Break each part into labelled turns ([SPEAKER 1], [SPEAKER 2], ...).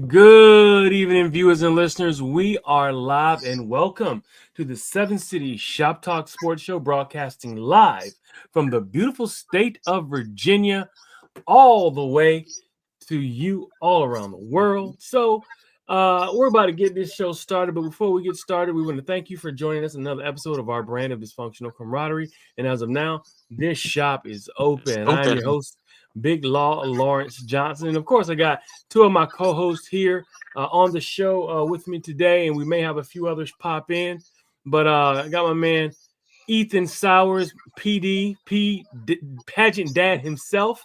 [SPEAKER 1] Good evening, viewers and listeners. We are live and welcome to the Seven City Shoptalk Sports Show, broadcasting live from the beautiful state of Virginia, all the way to you all around the world. So, we're about to get this show started, but before we get started, we want to thank you for joining us in another episode of our brand of dysfunctional camaraderie. And as of now, this shop is open. I am your host, Big Law Lawrence Johnson. And of course, I got two of my co-hosts here on the show with me today, and we may have a few others pop in. But I got my man Ethan Sowers, pageant dad himself.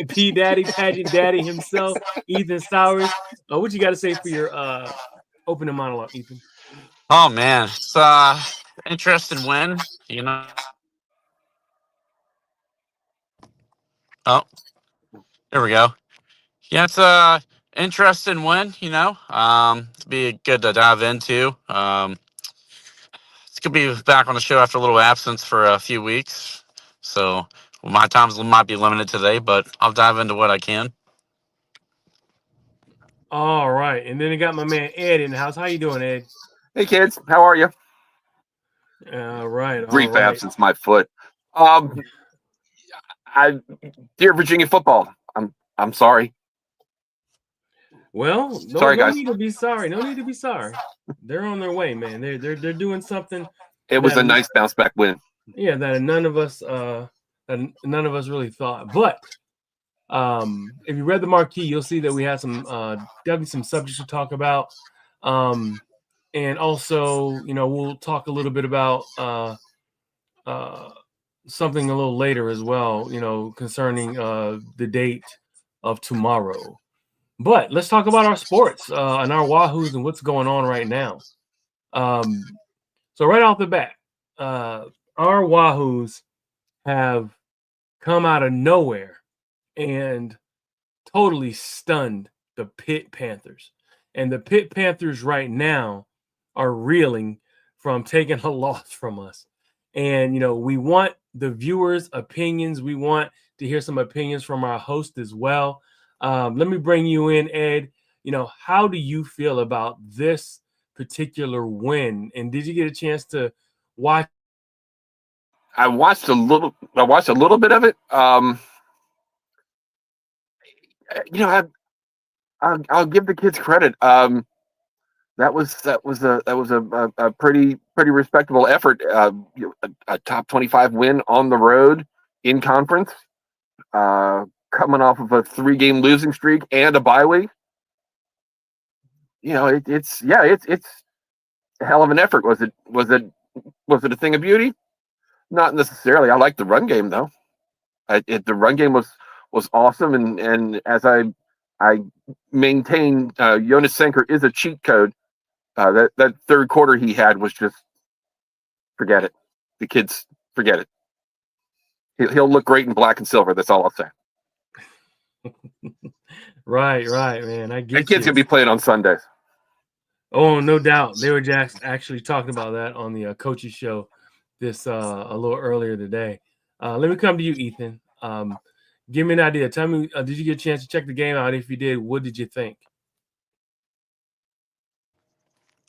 [SPEAKER 1] P Daddy, pageant daddy himself, Ethan Sowers. What you got to say for your opening monologue, Ethan?
[SPEAKER 2] Oh man, it's interesting win. Oh, there we go. Yeah, it's a interesting win. To be good to dive into. It's gonna be back on the show after a little absence for a few weeks, so my times might be limited today, but I'll dive into what I can.
[SPEAKER 1] All right, and then I got my man Ed in the house. How you doing, Ed?
[SPEAKER 3] Hey kids, how are you?
[SPEAKER 1] All right.
[SPEAKER 3] Brief absence, my foot. Dear Virginia football, I'm sorry.
[SPEAKER 1] Well,
[SPEAKER 3] sorry guys.
[SPEAKER 1] No need to be sorry. No need to be sorry. They're on their way, man. They're doing something.
[SPEAKER 3] It was a nice bounce back win.
[SPEAKER 1] Yeah, that none of us really thought. But if you read the marquee, you'll see that we had some definitely some subjects to talk about. And also, we'll talk a little bit about something a little later as well, concerning the date of tomorrow. But let's talk about our sports and our Wahoos and what's going on right now. So right off the bat, our Wahoos have come out of nowhere and totally stunned the Pitt Panthers. And the Pitt Panthers right now are reeling from taking a loss from us. And, we want the viewers' opinions. We want to hear some opinions from our host as well. Let me bring you in, Ed. How do you feel about this particular win? And did you get a chance to watch?
[SPEAKER 3] I watched a little bit of it. I'll give the kids credit. That was a pretty respectable effort. A top 25 win on the road in conference, coming off of a 3-game losing streak and a bye week. It's a hell of an effort. Was it a thing of beauty? Not necessarily. I like the run game though. The run game was awesome, and as I maintain, Jonas Sanker is a cheat code. That third quarter he had was just, forget it. The kids, forget it. He'll look great in black and silver. That's all I'll say.
[SPEAKER 1] Right, man. I get
[SPEAKER 3] that kid's gonna be playing on Sundays.
[SPEAKER 1] Oh, no doubt. They were just actually talking about that on the coaches show this a little earlier today. Let me come to you, Ethan. Give me an idea. Tell me, did you get a chance to check the game out? If you did, what did you think?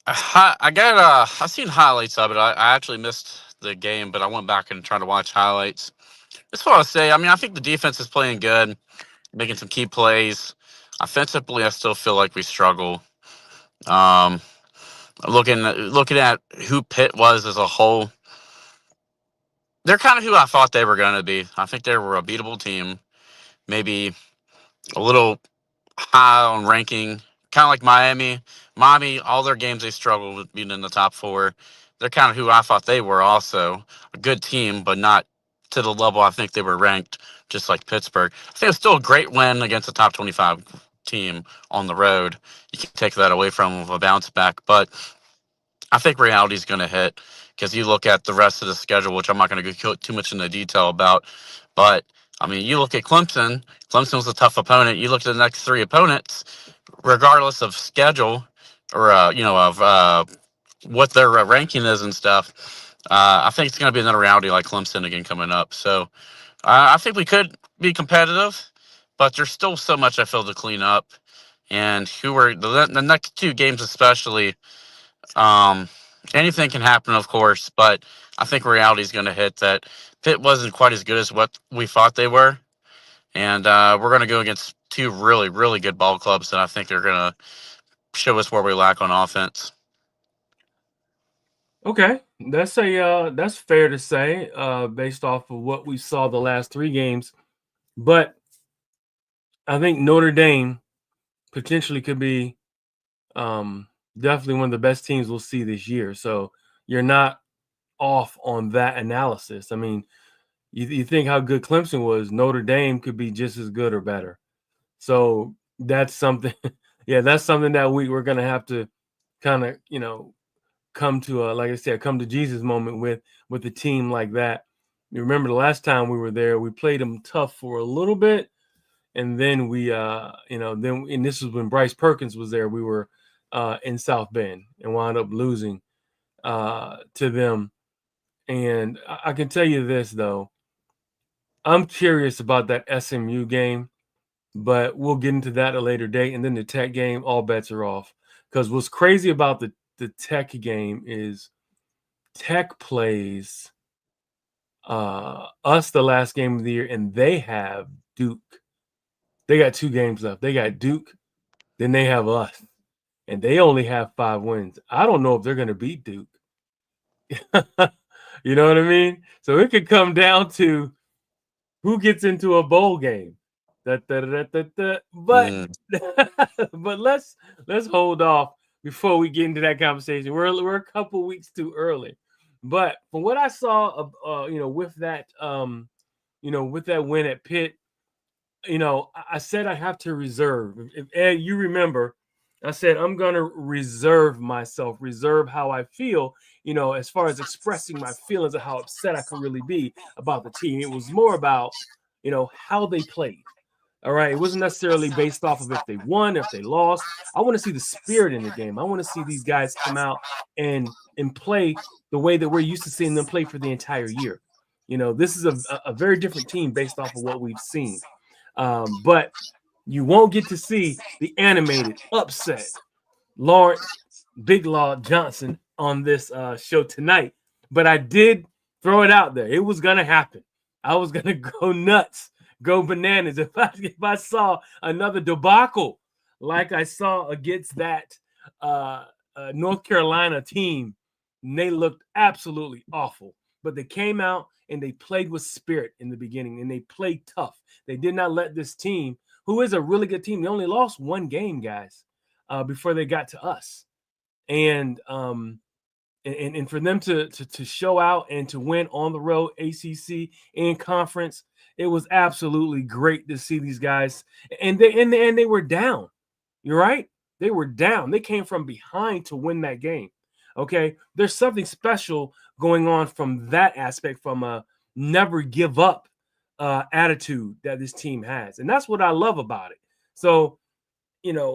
[SPEAKER 2] I've seen highlights of it. I actually missed the game, but I went back and tried to watch highlights. That's what I'll say. I mean, I think the defense is playing good, making some key plays. Offensively, I still feel like we struggle. Looking at who Pitt was as a whole, they're kind of who I thought they were going to be. I think they were a beatable team, maybe a little high on ranking, kind of like Miami. Miami, all their games they struggled with being in the top 4. They're kind of who I thought they were also. A good team, but not to the level I think they were ranked, just like Pittsburgh. I think it was still a great win against a top 25 team on the road. You can't take that away from them with a bounce back, but I think reality is going to hit because you look at the rest of the schedule, which I'm not going to go too much into detail about, but I mean, you look at Clemson. Clemson was a tough opponent. You look at the next 3 opponents, regardless of schedule or of what their ranking is and stuff. I think it's going to be another reality like Clemson again coming up. So I think we could be competitive, but there's still so much I feel to clean up. And who are the next two games, especially? Anything can happen, of course, but I think reality is going to hit that Pitt wasn't quite as good as what we thought they were. And we're going to go against two really, really good ball clubs, and I think they're going to show us where we lack on offense.
[SPEAKER 1] Okay, that's fair to say, based off of what we saw the last 3 games. But I think Notre Dame potentially could be definitely one of the best teams we'll see this year. So you're not off on that analysis. I mean, you think how good Clemson was, Notre Dame could be just as good or better. So that's something, yeah, that's something that we're gonna have to kind of, come to like I said, come to Jesus moment with a team like that. You remember the last time we were there, we played them tough for a little bit, and then and this was when Bryce Perkins was there. We were in South Bend and wound up losing to them. And I can tell you this though, I'm curious about that SMU game, but we'll get into that at a later date. And then the Tech game, all bets are off. Because what's crazy about the Tech game is Tech plays us the last game of the year, and they have Duke. They got 2 games left. They got Duke, then they have us, and they only have 5 wins. I don't know if they're going to beat Duke. You know what I mean? So it could come down to who gets into a bowl game. But but let's hold off before we get into that conversation. We're a couple weeks too early. But from what I saw, with that, with that win at Pitt, I said I have to reserve. If Ed, you remember, I said I'm gonna reserve myself, reserve how I feel, as far as expressing my feelings of how upset I could really be about the team. It was more about, how they played. All right. It wasn't necessarily based off of if they won, if they lost. I want to see the spirit in the game. I want to see these guys come out and play the way that we're used to seeing them play for the entire year. This is a very different team based off of what we've seen. But you won't get to see the animated upset Lawrence Big Law Johnson on this show tonight. But I did throw it out there. It was going to happen. I was going to go nuts, go bananas if I saw another debacle like I saw against that North Carolina team. And they looked absolutely awful. But they came out and they played with spirit in the beginning, and they played tough. They did not let this team, who is a really good team, they only lost 1 game, guys, before they got to us. And for them to show out and to win on the road, ACC and conference, it was absolutely great to see these guys. And they were down. You're right. They were down. They came from behind to win that game. Okay. There's something special going on from that aspect, from a never give up attitude that this team has. And that's what I love about it. So,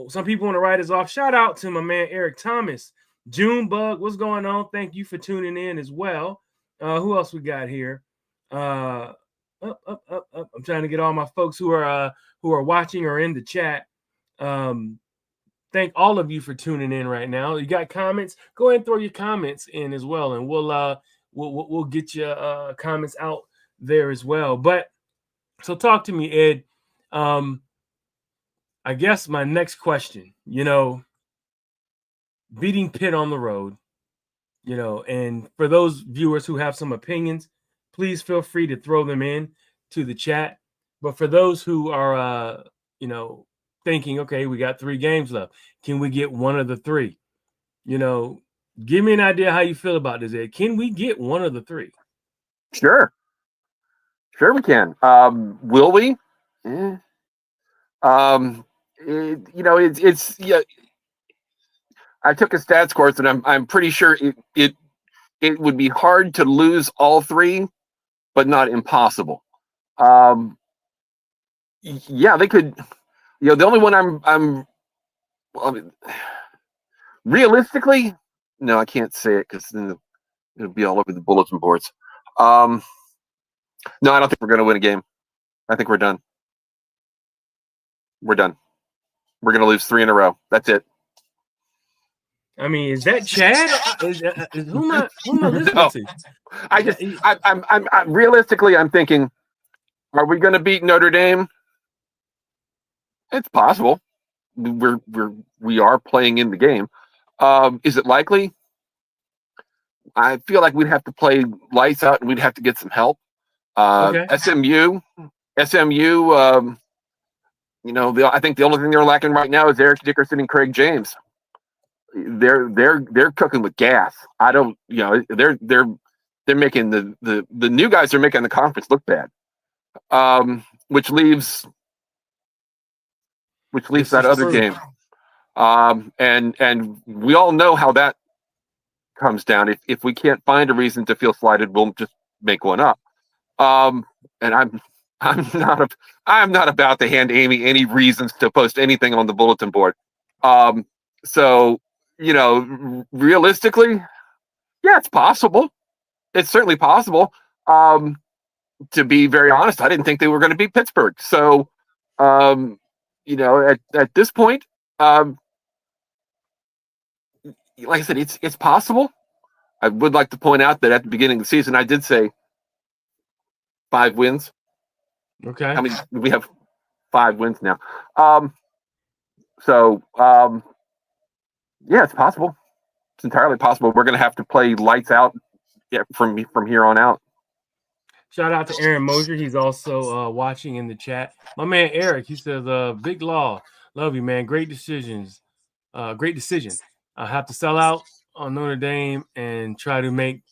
[SPEAKER 1] some people want to write us off. Shout out to my man, Eric Thomas. Junebug, what's going on? Thank you for tuning in as well. Who else we got here? Up. I'm trying to get all my folks who are watching or in the chat. Thank all of you for tuning in right now. You got comments? Go ahead and throw your comments in as well, and we'll get your comments out there as well. But so talk to me, Ed. I guess my next question, beating Pitt on the road, and for those viewers who have some opinions, please feel free to throw them in to the chat. But for those who are, thinking, okay, we got 3 games left. Can we get one of the 3? Give me an idea how you feel about this, Ed. Can we get one of the 3?
[SPEAKER 3] Sure we can. Will we? It's yeah. I took a stats course, and I'm pretty sure it would be hard to lose all 3, but not impossible. Yeah, they could. The only one realistically, no, I can't say it because then it'll be all over the bulletin boards. No, I don't think we're going to win a game. I think we're done. We're done. We're going to lose 3 in a row. That's it.
[SPEAKER 1] I mean, is that Chad? Who am I listening
[SPEAKER 3] No.
[SPEAKER 1] to?
[SPEAKER 3] I'm realistically, I'm thinking, are we going to beat Notre Dame? It's possible. We are playing in the game. Is it likely? I feel like we'd have to play lights out and we'd have to get some help.
[SPEAKER 1] Okay.
[SPEAKER 3] SMU. I think the only thing they're lacking right now is Eric Dickerson and Craig James. They're cooking with gas. I don't, they're making the new guys are making the conference look bad. Which leaves that other game. And we all know how that comes down. If we can't find a reason to feel slighted, we'll just make one up. And I'm not about to hand Amy any reasons to post anything on the bulletin board. So, realistically, yeah, it's possible. It's certainly possible. To be very honest, I didn't think they were going to beat Pittsburgh. So, at this point, like I said, it's possible. I would like to point out that at the beginning of the season, I did say 5 wins.
[SPEAKER 1] Okay.
[SPEAKER 3] I mean, we have 5 wins now. Yeah, it's possible. It's entirely possible. We're going to have to play lights out from here on out.
[SPEAKER 1] Shout out to Aaron Mosier. He's also watching in the chat. My man Eric, he says, Big Law, love you, man. Great decisions. Great decision. I have to sell out on Notre Dame and try to make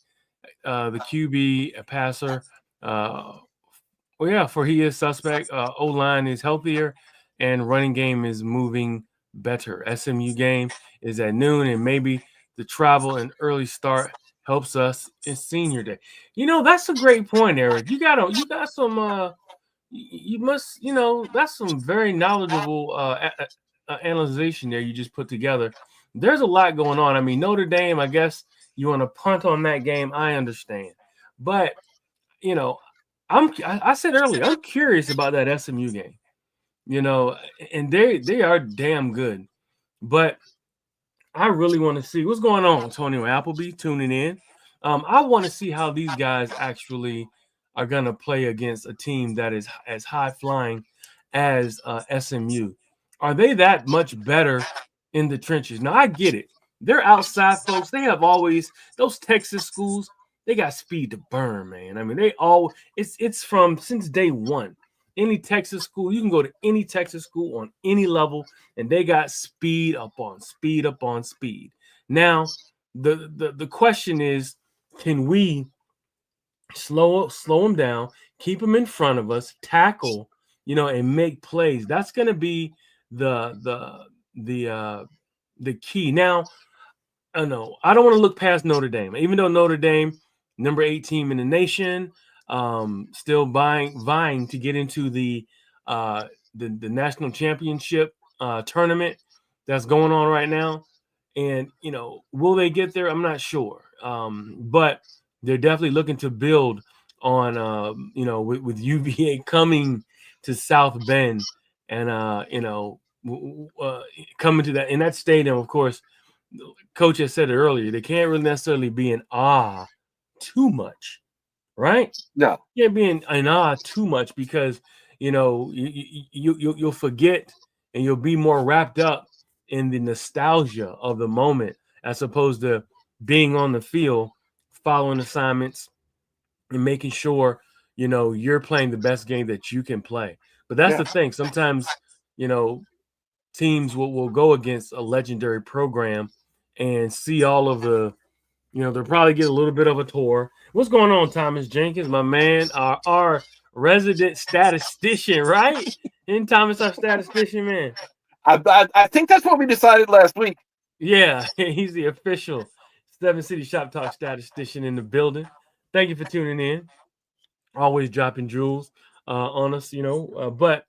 [SPEAKER 1] the QB a passer. For he is suspect. O-line is healthier and running game is moving better. SMU game is at noon, and maybe the travel and early start helps us in senior day. That's a great point, Eric. You got some that's some very knowledgeable analyzation there you just put together. There's a lot going on. I mean, Notre Dame, I guess you want to punt on that game. I understand. But, I said earlier, I'm curious about that SMU game, and they are damn good. But I really want to see what's going on. Antonio Appleby tuning in. I want to see how these guys actually are going to play against a team that is as high flying as SMU. Are they that much better in the trenches? Now, I get it. They're outside folks. They have always those Texas schools. They got speed to burn, man. I mean, it's from since day one. Any Texas school, you can go to any Texas school on any level, and they got speed up on speed up on speed. Now, the question is, can we slow them down, keep them in front of us, tackle, and make plays? That's going to be the key. Now, I don't want to look past Notre Dame, even though Notre Dame, number 8 team in the nation, still vying to get into the national championship tournament that's going on right now. And, will they get there? I'm not sure. But they're definitely looking to build on, with UVA coming to South Bend and, coming to that in that stadium, of course. Coach has said it earlier. They can't really necessarily be in awe too much, right?
[SPEAKER 3] No,
[SPEAKER 1] you can't be in awe too much because you'll forget and you'll be more wrapped up in the nostalgia of the moment as opposed to being on the field, following assignments, and making sure you're playing the best game that you can play. But that's the thing. Sometimes teams will go against a legendary program and see all of the, they'll probably get a little bit of a tour. What's going on, Thomas Jenkins, my man, our resident statistician, right? Isn't Thomas our statistician, man?
[SPEAKER 3] I think that's what we decided last week.
[SPEAKER 1] Yeah, he's the official 7 City Shop Talk statistician in the building. Thank you for tuning in. Always dropping jewels on us, but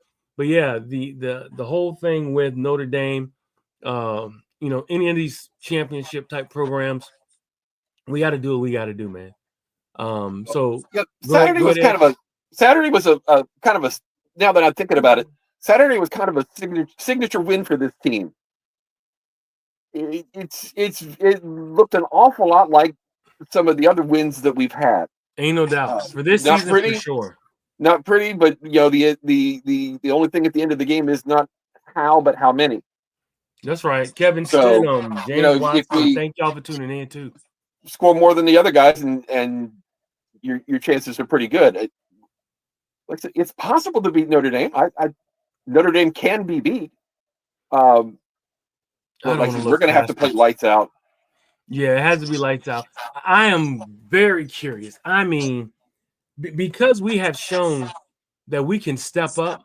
[SPEAKER 1] yeah, the whole thing with Notre Dame, any of these championship type programs, we got to do what we got to do, man. So
[SPEAKER 3] Saturday was kind of a kind of a. Now that I'm thinking about it, Saturday was kind of a signature win for this team. It looked an awful lot like some of the other wins that we've had.
[SPEAKER 1] Ain't no doubt for this
[SPEAKER 3] Not
[SPEAKER 1] season
[SPEAKER 3] pretty,
[SPEAKER 1] for sure.
[SPEAKER 3] not pretty, but the only thing at the end of the game is not how, but how many.
[SPEAKER 1] That's right. Kevin
[SPEAKER 3] So,
[SPEAKER 1] Stidham, James
[SPEAKER 3] if
[SPEAKER 1] Watson.
[SPEAKER 3] we
[SPEAKER 1] Thank y'all for tuning in too.
[SPEAKER 3] score more than the other guys, and your chances are pretty good. It's possible to beat Notre Dame. Notre Dame can be beat. But like I said, we're going to have to play lights out.
[SPEAKER 1] Yeah, it has to be lights out. I am very curious. I mean, because we have shown that we can step up.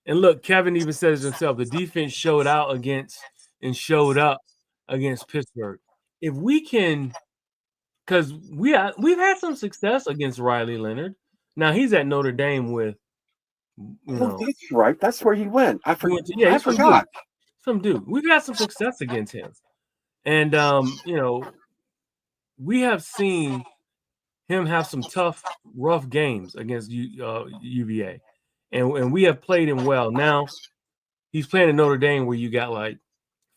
[SPEAKER 1] And look, Kevin even says himself, the defense showed up against Pittsburgh. If we can, because we've had some success against Riley Leonard. Now he's at Notre Dame with,
[SPEAKER 3] that's right. That's where he went. I forgot.
[SPEAKER 1] Some dude. We've had some success against him. And we have seen him have some tough, rough games against UVA, and we have played him well. Now he's playing at Notre Dame, where you got like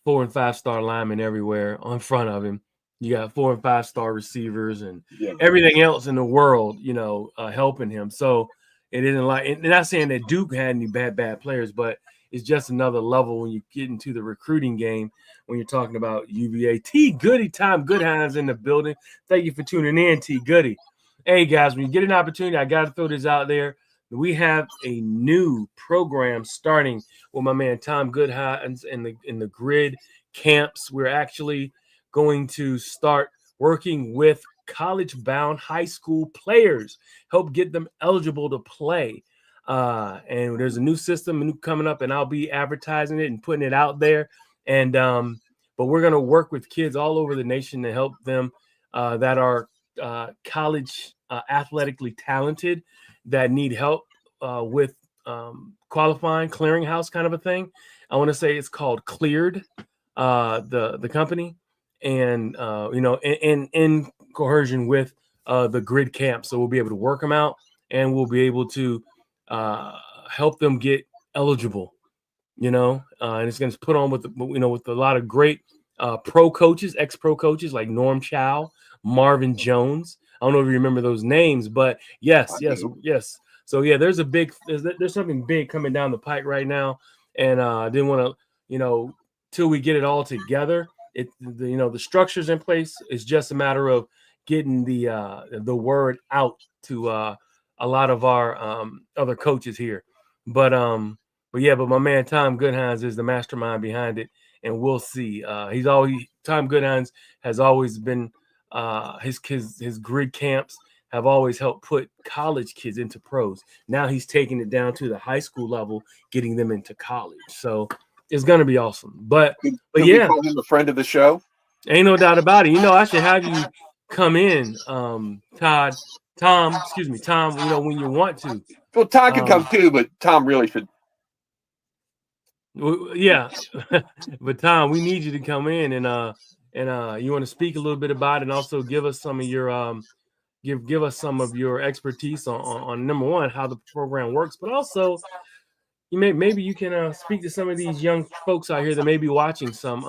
[SPEAKER 1] 4- and 5-star linemen everywhere in front of him. You got 4- and 5-star receivers and everything else in the world, helping him. So it isn't like, and not saying that Duke had any bad players, but it's just another level when you get into the recruiting game when you're talking about UVA. T. Goody, Tom Goodhines in the building. Thank you for tuning in, T. Goody. Hey, guys, when you get an opportunity, I got to throw this out there. We have a new program starting with my man Tom Goodhines in the grid camps. We're actually going to start working with college-bound high school players, help get them eligible to play. And there's a new system coming up, and I'll be advertising it and putting it out there. And but we're going to work with kids all over the nation to help them that are college athletically talented, that need help with qualifying, clearinghouse kind of a thing. I want to say it's called Cleared, the company, and in coercion with the grid camp. So we'll be able to work them out, and we'll be able to help them get eligible. And it's going to put on with a lot of great pro coaches, ex-pro coaches like Norm Chow, Marvin Jones. I don't know if you remember those names, but yes. So yeah, there's something big coming down the pike right now, and I didn't want to, till we get it all together. The structure's in place. It's just a matter of getting the word out to a lot of our other coaches here. But my man Tom Goodhines is the mastermind behind it, and we'll see. Tom Goodhines has always been his grid camps have always helped put college kids into pros. Now he's taking it down to the high school level, getting them into college. So it's going to be awesome. But
[SPEAKER 3] Can we call him a friend of the show?
[SPEAKER 1] Ain't no doubt about it. I should have you come in, Tom, when you want to.
[SPEAKER 3] Well, Tom can come too, but Tom really should.
[SPEAKER 1] Yeah, but Tom, we need you to come in and you want to speak a little bit about it, and also give us some of your give us some of your expertise on number one, how the program works, but also maybe you can speak to some of these young folks out here that may be watching some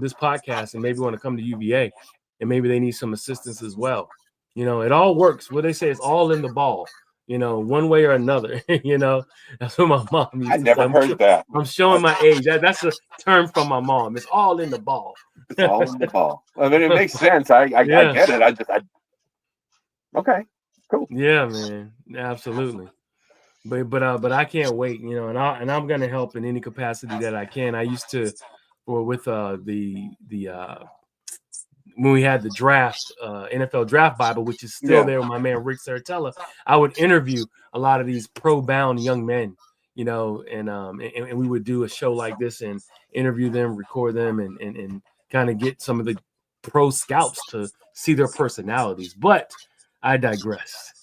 [SPEAKER 1] this podcast and maybe want to come to UVA, and maybe they need some assistance as well. It all works. What they say is all in the ball. One way or another. That's what my mom used to say.
[SPEAKER 3] I never heard that.
[SPEAKER 1] I'm showing my age. That's a term from my mom. It's all in the ball.
[SPEAKER 3] It's all in the ball. I mean, it makes sense. I get it. Okay, cool.
[SPEAKER 1] Yeah, man, absolutely. But I can't wait. And I'm gonna help in any capacity that I can. I used to, with when we had the draft, NFL Draft Bible, which is still there with my man Rick Saratella, I would interview a lot of these pro-bound young men, and we would do a show like this and interview them, record them, and kind of get some of the pro scouts to see their personalities. But I digress.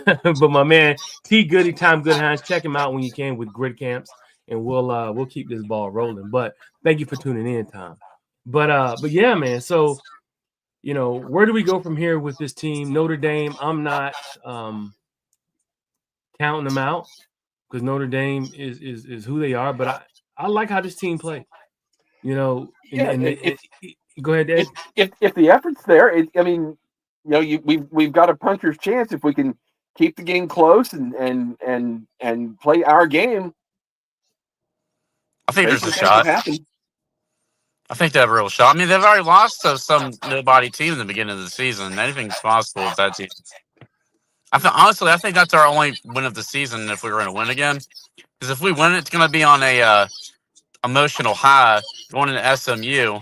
[SPEAKER 1] But my man T. Goody, Tom Goodhines, check him out when you can with grid camps, and we'll keep this ball rolling. But thank you for tuning in, Tom. But yeah, man. So where do we go from here with this team? Notre Dame, I'm not counting them out. because Notre Dame is who they are. But I like how this team plays. You know,
[SPEAKER 3] Yeah,
[SPEAKER 1] go ahead, Ed.
[SPEAKER 3] if the effort's there, I mean, we've got a puncher's chance if we can keep the game close and play our game.
[SPEAKER 2] I think there's a
[SPEAKER 3] Anything can
[SPEAKER 2] shot.
[SPEAKER 3] happen.
[SPEAKER 2] I think they have a real shot. I mean, they've already lost to some nobody team in the beginning of the season. Anything's possible with that team. Honestly, I think that's our only win of the season if we were going to win again. Because if we win, it's going to be on a emotional high going into SMU,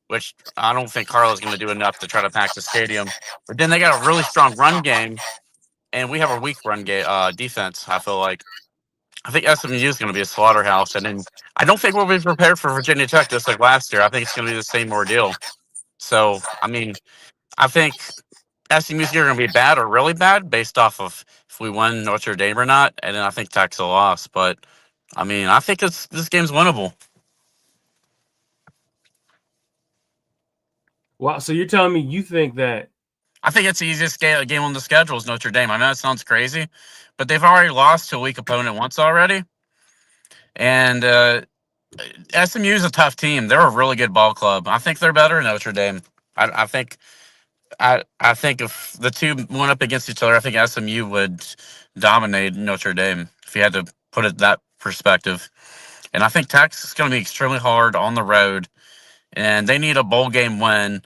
[SPEAKER 2] which I don't think Carlo's going to do enough to try to pack the stadium. But then they got a really strong run game, and we have a weak run game defense. I feel like I think SMU is going to be a slaughterhouse, and then I don't think we'll be prepared for Virginia Tech just like last year. I think it's going to be the same ordeal. So I mean, I think SMU's either going to be bad or really bad based off of if we win Notre Dame or not, and then I think Tech's a loss. But I mean, I think this game's winnable.
[SPEAKER 1] Wow, so you're telling me you think that?
[SPEAKER 2] I think it's the easiest game on the schedule is Notre Dame. I know that sounds crazy, but they've already lost to a weak opponent once already. And SMU is a tough team. They're a really good ball club. I think they're better than Notre Dame. I think I think if the two went up against each other, I think SMU would dominate Notre Dame if you had to put it that perspective. And I think Texas is going to be extremely hard on the road, and they need a bowl game win.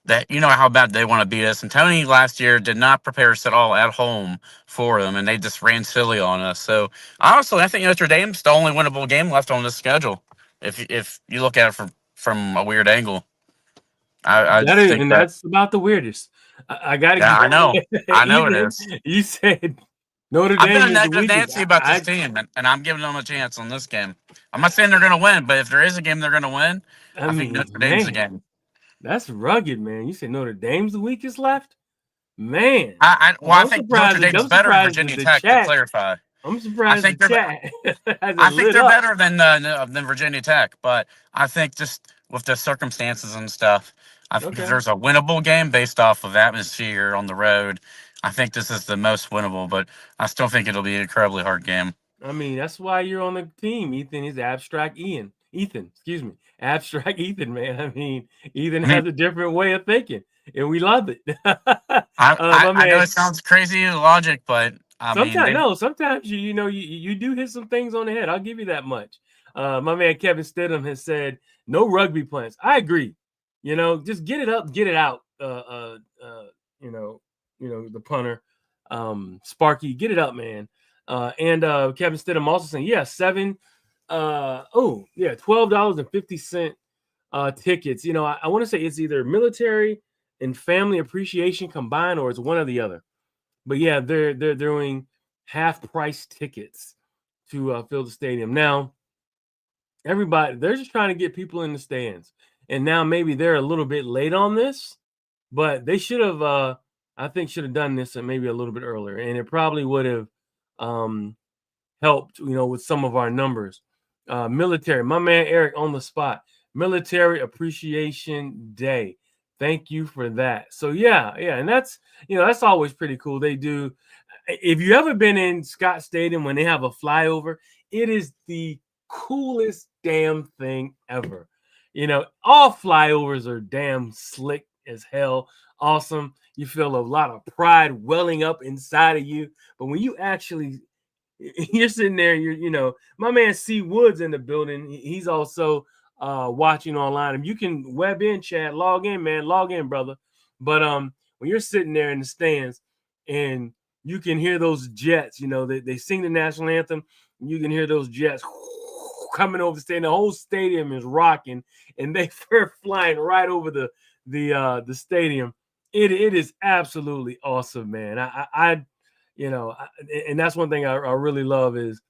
[SPEAKER 2] That you know how bad they want to beat us. And Tony last year did not prepare us at all at home for them, and they just ran silly on us. So honestly, I think Notre Dame's the only winnable game left on this schedule. If you look at it from a weird angle, I
[SPEAKER 1] That is,
[SPEAKER 2] think
[SPEAKER 1] and
[SPEAKER 2] that.
[SPEAKER 1] that's about the weirdest. I got to
[SPEAKER 2] Yeah, I know. I know it
[SPEAKER 1] Ethan,
[SPEAKER 2] is.
[SPEAKER 1] you said Notre
[SPEAKER 2] I've been
[SPEAKER 1] Dame
[SPEAKER 2] a
[SPEAKER 1] is the
[SPEAKER 2] negative
[SPEAKER 1] weakest.
[SPEAKER 2] Nancy about this team, and I'm giving them a chance on this game. I'm not saying they're going to win, but if there is a game they're going to win,
[SPEAKER 1] I
[SPEAKER 2] I think
[SPEAKER 1] mean,
[SPEAKER 2] Notre Dame's the
[SPEAKER 1] man,
[SPEAKER 2] game.
[SPEAKER 1] that's rugged, man. You said Notre Dame's the weakest left, man.
[SPEAKER 2] I think Notre Dame's
[SPEAKER 1] I'm
[SPEAKER 2] better than
[SPEAKER 1] surprised
[SPEAKER 2] Virginia
[SPEAKER 1] the
[SPEAKER 2] Tech. To
[SPEAKER 1] chat.
[SPEAKER 2] clarify,
[SPEAKER 1] I'm
[SPEAKER 2] I
[SPEAKER 1] surprised the
[SPEAKER 2] think they're.
[SPEAKER 1] chat hasn't
[SPEAKER 2] I think
[SPEAKER 1] lit
[SPEAKER 2] they're
[SPEAKER 1] up.
[SPEAKER 2] better than Virginia Tech, but I think just with the circumstances and stuff, if there's a winnable game based off of atmosphere on the road, I think this is the most winnable. But I still think it'll be an incredibly hard game.
[SPEAKER 1] I mean, that's why you're on the team, Ethan. Is abstract Ethan, excuse me, abstract Ethan, man. I mean, Ethan has a different way of thinking, and we love it.
[SPEAKER 2] I know it sounds crazy logic, but
[SPEAKER 1] sometimes you do hit some things on the head. I'll give you that much. My man Kevin Stidham has said no rugby plans. I agree. Just get it up, get it out. The punter, Sparky, get it up, man. And Kevin Stidham also saying, $12.50 tickets. I want to say it's either military and family appreciation combined, or it's one or the other. But yeah, they're doing half price tickets to fill the stadium. Now, everybody, they're just trying to get people in the stands. And now maybe they're a little bit late on this, but they should have, I think, should have done this maybe a little bit earlier. And it probably would have helped, with some of our numbers. Military, my man Eric on the spot. Military Appreciation Day. Thank you for that. So yeah, and that's always pretty cool. They do. If you ever been in Scott Stadium when they have a flyover, it is the coolest damn thing ever. All flyovers are damn slick as hell. Awesome. You feel a lot of pride welling up inside of you. But when you actually, you're sitting there, my man C Woods in the building. He's also watching online. And you can web in, chat, log in, man, log in, brother. But when you're sitting there in the stands and you can hear those jets, they sing the national anthem, and you can hear those jets coming over the stadium. The whole stadium is rocking, and they're flying right over the stadium. It is absolutely awesome, man. And that's one thing I really love is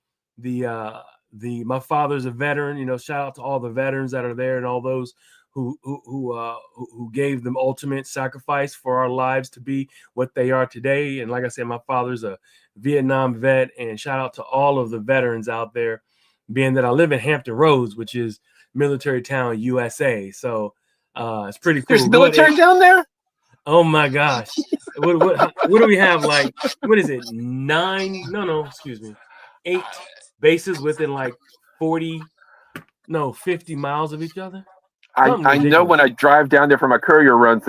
[SPEAKER 1] my father's a veteran. Shout out to all the veterans that are there and all those who gave them ultimate sacrifice for our lives to be what they are today. And like I said, my father's a Vietnam vet, and shout out to all of the veterans out there, being that I live in Hampton Roads, which is military town, USA. So it's pretty cool.
[SPEAKER 3] There's military down there?
[SPEAKER 1] Oh my gosh. What do we have? Like, what is it? 9? No, excuse me. 8 bases within like 50 miles of each other. Something
[SPEAKER 3] I know
[SPEAKER 1] ridiculous.
[SPEAKER 3] when I drive down there for my courier runs,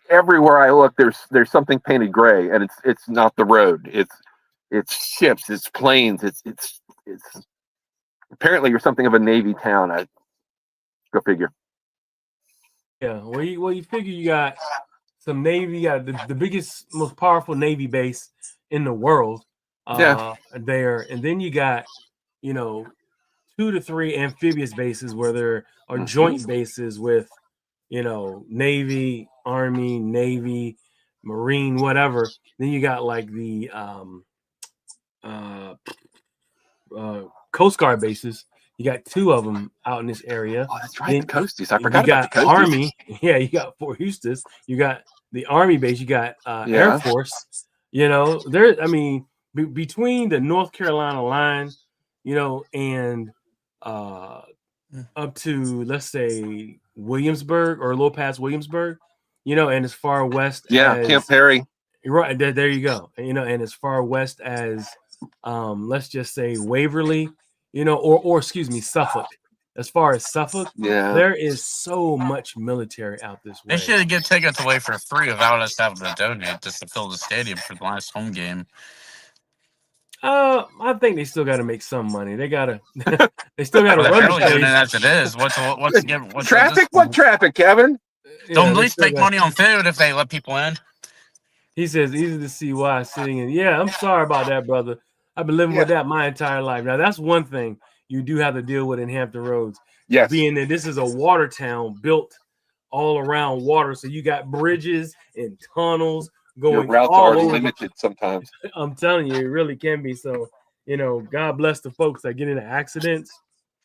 [SPEAKER 3] everywhere I look, there's something painted gray, and it's not the road. It's ships, it's planes, it's apparently you're something of a Navy town. I go figure.
[SPEAKER 1] Yeah, well, you figure you got some Navy, you got the biggest, most powerful Navy base in the world there, and then you got, 2 to 3 amphibious bases where there are joint bases with, Navy, Army, Navy, Marine, whatever. Then you got like the Coast Guard bases. You got 2 of them out in this area.
[SPEAKER 3] Oh, that's right,
[SPEAKER 1] Then
[SPEAKER 3] the Coasties. I forgot
[SPEAKER 1] you
[SPEAKER 3] about
[SPEAKER 1] got
[SPEAKER 3] the Coasties.
[SPEAKER 1] Army. Yeah, you got Fort Eustis. You got the Army base. You got Air Force. There. I mean, between the North Carolina line, and up to, let's say, Williamsburg or a little past Williamsburg, and as far west as
[SPEAKER 3] Camp Perry.
[SPEAKER 1] Right there you go. And as far west as let's just say Waverly, or excuse me, Suffolk. As far as Suffolk, there is so much military out this way.
[SPEAKER 2] They should get tickets away for free without us having to donate just to fill the stadium for the last home game.
[SPEAKER 1] I think they still got to make some money. They gotta, they still got to
[SPEAKER 2] They're
[SPEAKER 1] run the
[SPEAKER 2] barely
[SPEAKER 1] place.
[SPEAKER 2] doing it as it is. What's
[SPEAKER 3] traffic? What traffic, Kevin?
[SPEAKER 2] Don't at least make money on food if they let people in.
[SPEAKER 1] He says easy to see why sitting in. Yeah, I'm sorry about that, brother. I've been living with that my entire life. Now that's one thing you do have to deal with in Hampton Roads.
[SPEAKER 3] Yes,
[SPEAKER 1] being that this is a water town built all around water, so you got bridges and tunnels going.
[SPEAKER 3] Your routes
[SPEAKER 1] all
[SPEAKER 3] are
[SPEAKER 1] over
[SPEAKER 3] limited sometimes.
[SPEAKER 1] I'm telling you, it really can be. So, God bless the folks that get into accidents,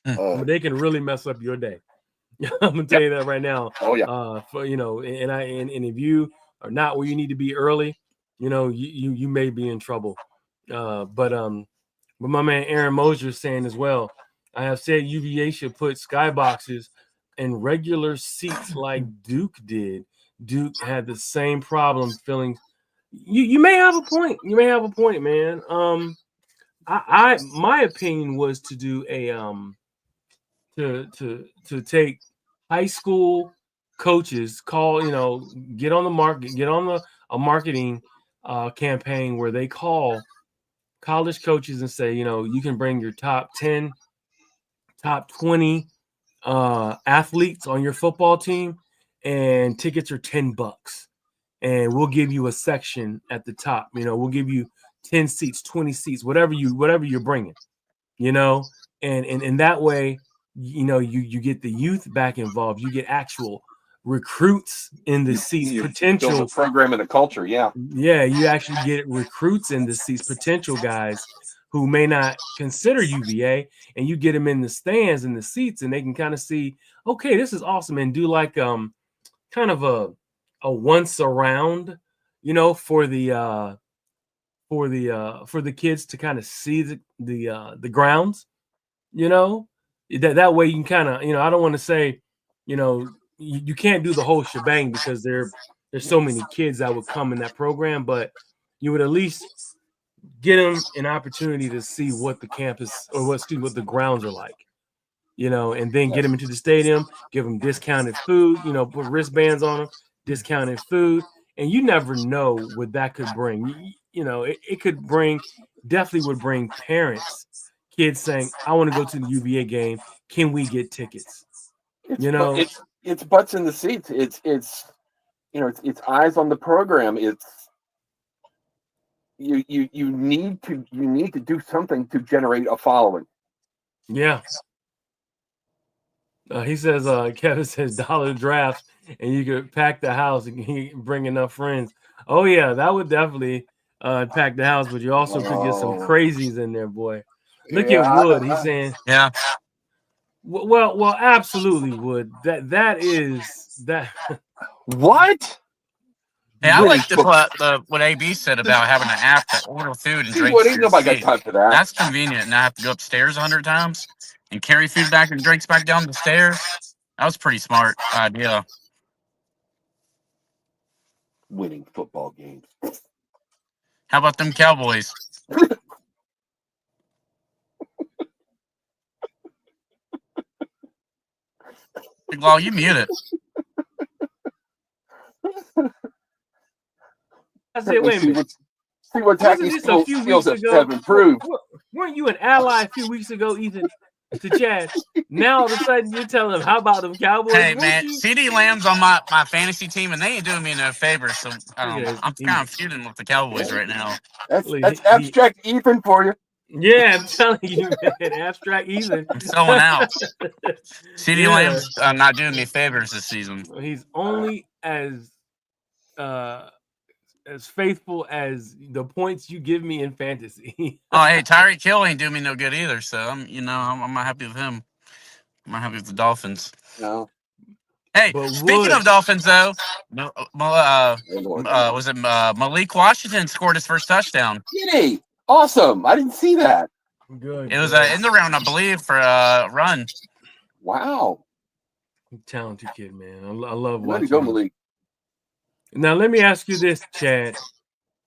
[SPEAKER 1] but they can really mess up your day. I'm gonna tell you that right now.
[SPEAKER 3] Oh yeah.
[SPEAKER 1] And if you are not where you need to be early, you may be in trouble. But my man Aaron Mosier is saying as well, I have said UVA should put skyboxes in regular seats like Duke did. Duke had the same problem feeling. You may have a point. You may have a point, man. My opinion was to do a to take high school coaches, get on the market, get on a marketing campaign where they call college coaches and say, you can bring your top 10, top 20 athletes on your football team, and tickets are $10. And we'll give you a section at the top. We'll give you 10 seats, 20 seats, whatever you're bringing, and that way, you get the youth back involved. You get actual recruits in the seats, potential
[SPEAKER 3] build a program and a culture. Yeah,
[SPEAKER 1] you actually get recruits in the seats, potential guys who may not consider UVA, and you get them in the stands, in the seats, and they can kind of see, okay, this is awesome, and do like kind of a once around, for the kids to kind of see the grounds, that way you can kind of, I don't want to say, you can't do the whole shebang because there's so many kids that would come in that program, but you would at least get them an opportunity to see what the campus or what the grounds are like, and then get them into the stadium, give them discounted food, put wristbands on them, discounted food, and you never know what that could bring. It could definitely would bring parents, kids saying, I want to go to the UVA game. Can we get tickets?
[SPEAKER 3] It's butts in the seats. It's eyes on the program. It's you need to do something to generate a following.
[SPEAKER 1] Yeah. He says, Kevin says dollar drafts, and you could pack the house and bring enough friends. Oh yeah, that would definitely pack the house, but you also could get some crazies in there, boy. Look at Wood. He's saying,
[SPEAKER 2] yeah.
[SPEAKER 1] Well, absolutely, Wood. That is that.
[SPEAKER 3] What?
[SPEAKER 2] Hey, I like what AB said about having an app to order food and drinks.
[SPEAKER 3] Ain't nobody got time for that.
[SPEAKER 2] That's convenient, and I have to go upstairs 100 times and carry food back and drinks back down the stairs. That was a pretty smart idea.
[SPEAKER 3] Winning football games.
[SPEAKER 2] How about them Cowboys? Law, you mute it.
[SPEAKER 1] I said, wait a minute.
[SPEAKER 3] See what
[SPEAKER 1] Wasn't
[SPEAKER 3] Hackney
[SPEAKER 1] this a few
[SPEAKER 3] skills
[SPEAKER 1] weeks ago?
[SPEAKER 3] have improved.
[SPEAKER 1] Weren't you an ally a few weeks ago, Ethan, to Chad? Now all of a sudden you're telling him, how about them Cowboys?
[SPEAKER 2] Hey, man, CD Lamb's on my fantasy team, and they ain't doing me no favors. So I don't know. I'm kind of feuding with the Cowboys right now.
[SPEAKER 3] That's abstract Ethan for you.
[SPEAKER 1] Yeah, I'm telling you, man. Abstract Ethan.
[SPEAKER 2] I'm selling out. CD Lamb's not doing me favors this season.
[SPEAKER 1] He's only as faithful as the points you give me in fantasy.
[SPEAKER 2] Oh, hey, Tyreek Hill ain't doing me no good either. So I'm not happy with him. I'm not happy with the Dolphins.
[SPEAKER 3] No.
[SPEAKER 2] Hey, speaking of Dolphins, though, was it Malik Washington scored his first touchdown?
[SPEAKER 3] Did he? Awesome! I didn't see that.
[SPEAKER 1] Good.
[SPEAKER 2] It was in the round, I believe, for a run.
[SPEAKER 3] Wow.
[SPEAKER 1] Talented kid, man. I love watching.
[SPEAKER 3] Way to go, Malik.
[SPEAKER 1] Now let me ask you this, Chad.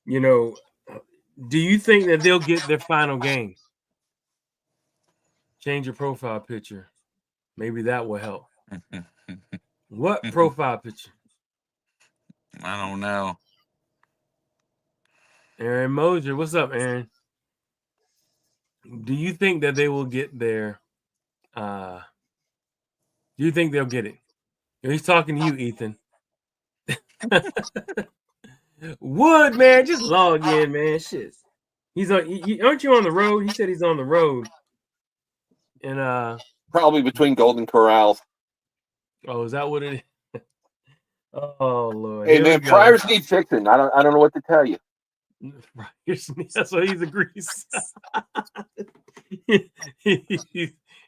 [SPEAKER 1] You know, do you think that they'll get their final game? Change your profile picture. Maybe that will help. What profile picture?
[SPEAKER 2] I don't know.
[SPEAKER 1] Aaron Mosier. What's up, Aaron? Do you think that they will get their do you think they'll get it? He's talking to you, Ethan. Wood, man, just log in, man. Shit. He's on. Aren't you on the road? He said he's on the road. And
[SPEAKER 3] probably between Golden Corrals.
[SPEAKER 1] Oh, is that what it is? Oh Lord.
[SPEAKER 3] Hey man, Friars need fixing. I don't know what to tell you.
[SPEAKER 1] That's why he's a grease.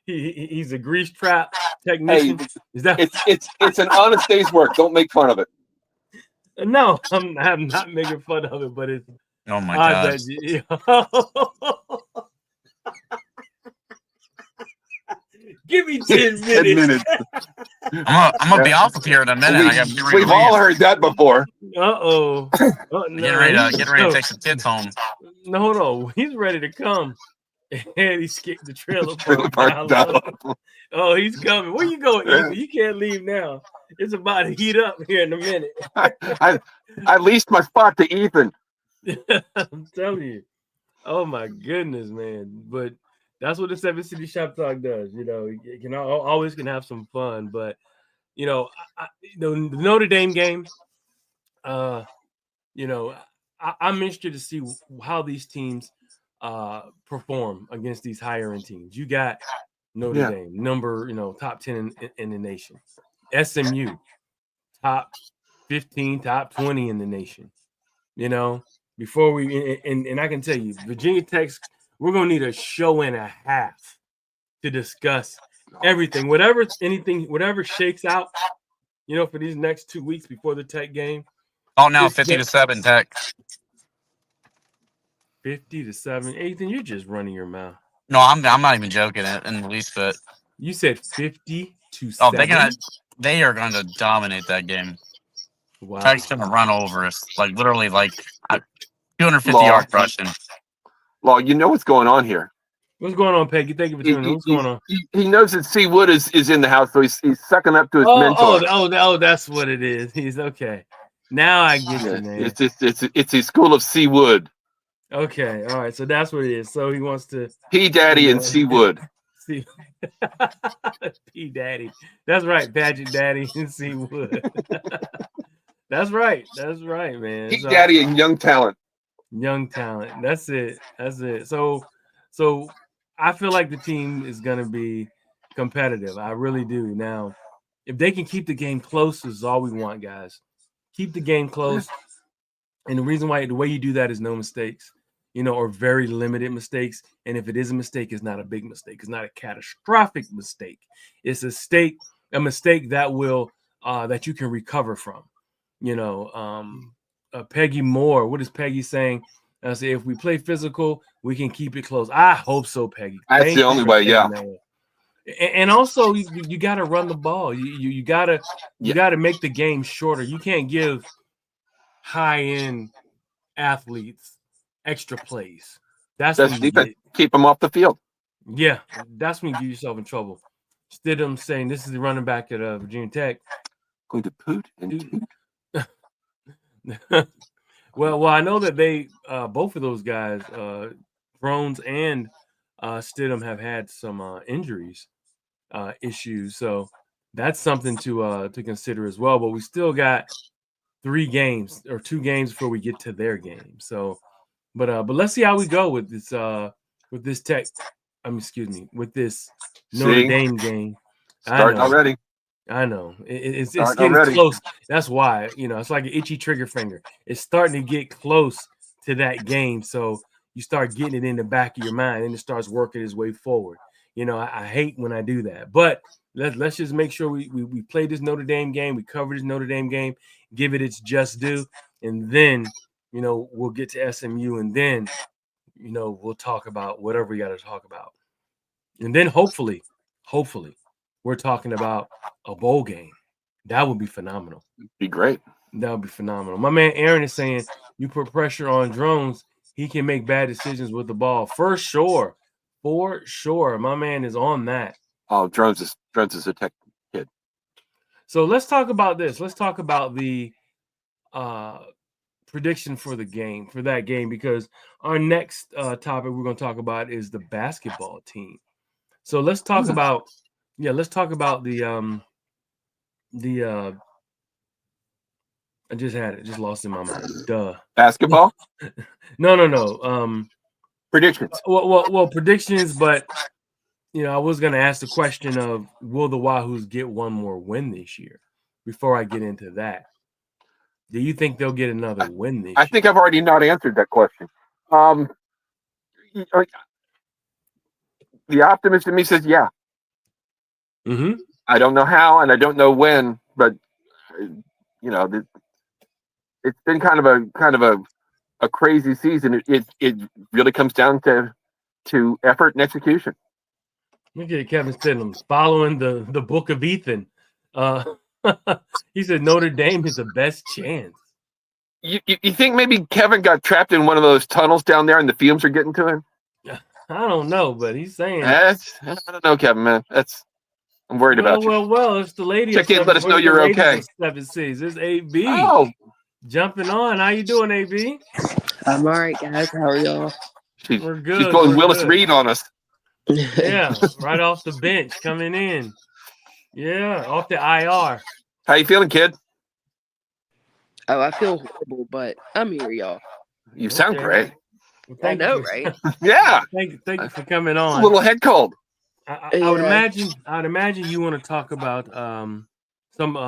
[SPEAKER 1] He's a grease trap technician.
[SPEAKER 3] Hey,
[SPEAKER 1] is that
[SPEAKER 3] it's an honest day's work. Don't make fun of it.
[SPEAKER 1] No, I'm not making fun of it, but it's
[SPEAKER 2] oh my god.
[SPEAKER 1] Give me 10 minutes.
[SPEAKER 2] I'm gonna be off of here in a minute.
[SPEAKER 3] We've all heard that before.
[SPEAKER 1] No,
[SPEAKER 2] getting ready to take some kids home.
[SPEAKER 1] No, hold on. He's ready to come. And he skipped the trailer park. Oh, he's coming. Where you going, Ethan? You can't leave now. It's about to heat up here in a minute.
[SPEAKER 3] I leased my spot to Ethan.
[SPEAKER 1] I'm telling you. Oh my goodness, man. But that's what the 7 City Shop Talk does. You know, you can always have some fun. But you know, the Notre Dame game. You know, I'm interested to see how these teams perform against these higher end teams. You got Notre Dame, top 10 in the nation. SMU, top 15, top 20 in the nation. You know, before we and I can tell you, Virginia Tech, we're gonna need a show and a half to discuss everything, whatever shakes out, you know, for these next 2 weeks before the Tech game.
[SPEAKER 2] Oh, now 50-7 Tech.
[SPEAKER 1] 50-7. Ethan, you're just running your mouth.
[SPEAKER 2] No, I'm not even joking in the least bit.
[SPEAKER 1] You said 50-7.
[SPEAKER 2] Oh, they are going to dominate that game.
[SPEAKER 1] Wow.
[SPEAKER 2] Tech's going to run over us, like literally, like 250 yard rushing.
[SPEAKER 3] Law, you know what's going on here.
[SPEAKER 1] What's going on, Peggy? Thank you for tuning in. What's going on?
[SPEAKER 3] He knows that C. Wood is in the house, so he's sucking up to his mentor.
[SPEAKER 1] Oh, that's what it is. He's okay. Now I get you, man.
[SPEAKER 3] It's a school of C. Wood.
[SPEAKER 1] Okay, all right. So that's what it is. So he wants to
[SPEAKER 3] P. Daddy and C. Wood.
[SPEAKER 1] C. P. Daddy. That's right, Paget Daddy and C. Wood. That's right. That's right, man.
[SPEAKER 3] P. Daddy and young talent.
[SPEAKER 1] Young talent. That's it. So I feel like the team is going to be competitive. I really do. Now, if they can keep the game close, is all we want, guys. Keep the game close. And the reason why, the way you do that is no mistakes, you know, or very limited mistakes. And if it is a mistake, it's not a big mistake. It's not a catastrophic mistake. It's a mistake that will that you can recover from. You know, Peggy Moore. What is Peggy saying? I say, if we play physical, we can keep it close. I hope so, Peggy.
[SPEAKER 3] That's the only way, yeah.
[SPEAKER 1] And also, you got to run the ball. You got to make the game shorter. You can't give high-end athletes extra plays. That's when you
[SPEAKER 3] keep them off the field.
[SPEAKER 1] Yeah, that's when you get yourself in trouble. Stidham saying this is the running back at Virginia Tech.
[SPEAKER 3] Going to poot and
[SPEAKER 1] toot. well, I know that they both of those guys, Drones and Stidham, have had some injuries issues, so that's something to consider as well. But we still got 3 games or 2 games before we get to their game. So, but let's see how we go with this Tech. With this Notre Dame game.
[SPEAKER 3] Starting already.
[SPEAKER 1] I know it's getting close. That's why it's like an itchy trigger finger. It's starting to get close to that game, so you start getting it in the back of your mind, and it starts working its way forward. I hate when I do that, but let's just make sure we play this Notre Dame game, we cover this Notre Dame game, give it its just due, and then we'll get to SMU, and then we'll talk about whatever we got to talk about, and then hopefully we're talking about a bowl game. That would be phenomenal.
[SPEAKER 3] Be great.
[SPEAKER 1] That would be phenomenal. My man Aaron is saying you put pressure on Drones, he can make bad decisions with the ball. For sure. My man is on that.
[SPEAKER 3] Oh, Drones is a Tech kid.
[SPEAKER 1] So let's talk about this. Let's talk about the prediction for that game, because our next topic we're going to talk about is the basketball team. So let's talk about the I just had it, just lost in my mind. Duh.
[SPEAKER 3] Basketball?
[SPEAKER 1] No.
[SPEAKER 3] Predictions.
[SPEAKER 1] Well, predictions, but I was gonna ask the question of will the Wahoos get one more win this year? Before I get into that, do you think they'll get another win this year?
[SPEAKER 3] I think I've already not answered that question. The optimist in me says yeah.
[SPEAKER 1] Mm-hmm.
[SPEAKER 3] I don't know how and I don't know when, but it's been kind of a crazy season. It really comes down to effort and execution.
[SPEAKER 1] Look at Kevin Stidham following the book of Ethan. He said Notre Dame is the best chance.
[SPEAKER 3] You think maybe Kevin got trapped in one of those tunnels down there and the fumes are getting to him?
[SPEAKER 1] I don't know, but he's saying
[SPEAKER 3] I don't know, Kevin, man. I'm worried about you.
[SPEAKER 1] Well, it's the lady.
[SPEAKER 3] Check in, let us know you're okay.
[SPEAKER 1] 7 C's. It's AB.
[SPEAKER 3] Oh,
[SPEAKER 1] jumping on. How you doing, AB?
[SPEAKER 4] I'm all right, guys. How are y'all?
[SPEAKER 1] We're good.
[SPEAKER 3] She's going Willis Reed on us.
[SPEAKER 1] Yeah, right off the bench coming in. Yeah, off the IR.
[SPEAKER 3] How you feeling, kid?
[SPEAKER 4] Oh, I feel horrible, but I'm here, y'all.
[SPEAKER 3] You sound great.
[SPEAKER 1] Well,
[SPEAKER 4] I know, right?
[SPEAKER 3] Yeah.
[SPEAKER 1] Thank you for coming on.
[SPEAKER 3] A little head cold.
[SPEAKER 1] I would imagine you want to talk about some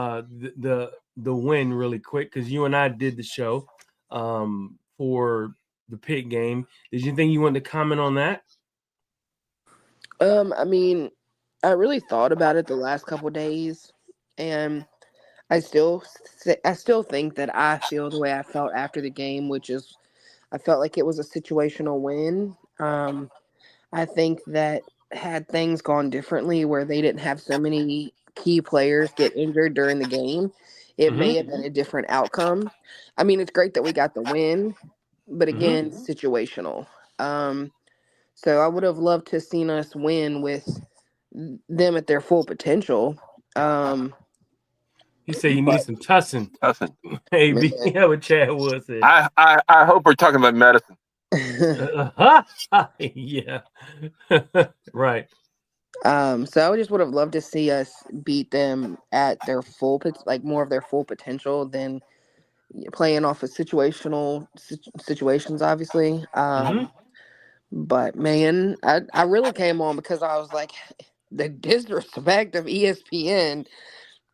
[SPEAKER 1] the win really quick, because you and I did the show for the Pitt game. Did you think you wanted to comment on that?
[SPEAKER 4] I mean, I really thought about it the last couple of days, and I still think that I feel the way I felt after the game, which is I felt like it was a situational win. I think that had things gone differently, where they didn't have so many key players get injured during the game, it may have been a different outcome. I mean, it's great that we got the win, but again, situational. So I would have loved to have seen us win with them at their full potential.
[SPEAKER 1] He said you need some tussin. AB, yeah, what Chad Wood said.
[SPEAKER 3] I hope we're talking about medicine.
[SPEAKER 1] Yeah. Right.
[SPEAKER 4] So I just would have loved to see us beat them at their more of their full potential than playing off of situations, obviously. But man, I really came on because I was like, the disrespect of ESPN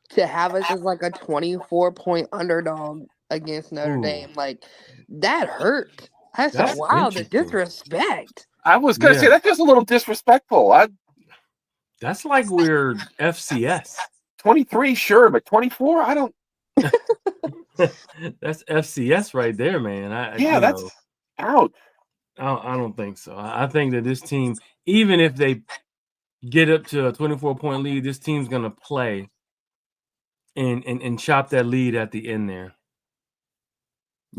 [SPEAKER 4] to have us as like a 24-point underdog against Notre Dame, like that hurt. I said, wow, the disrespect.
[SPEAKER 3] I was gonna say that's just a little disrespectful.
[SPEAKER 1] That's like we're FCS.
[SPEAKER 3] 23, sure, but 24, I don't.
[SPEAKER 1] That's FCS right there, man.
[SPEAKER 3] That's ouch.
[SPEAKER 1] I don't think so. I think that this team, even if they get up to a 24-point lead, this team's gonna play and chop that lead at the end there.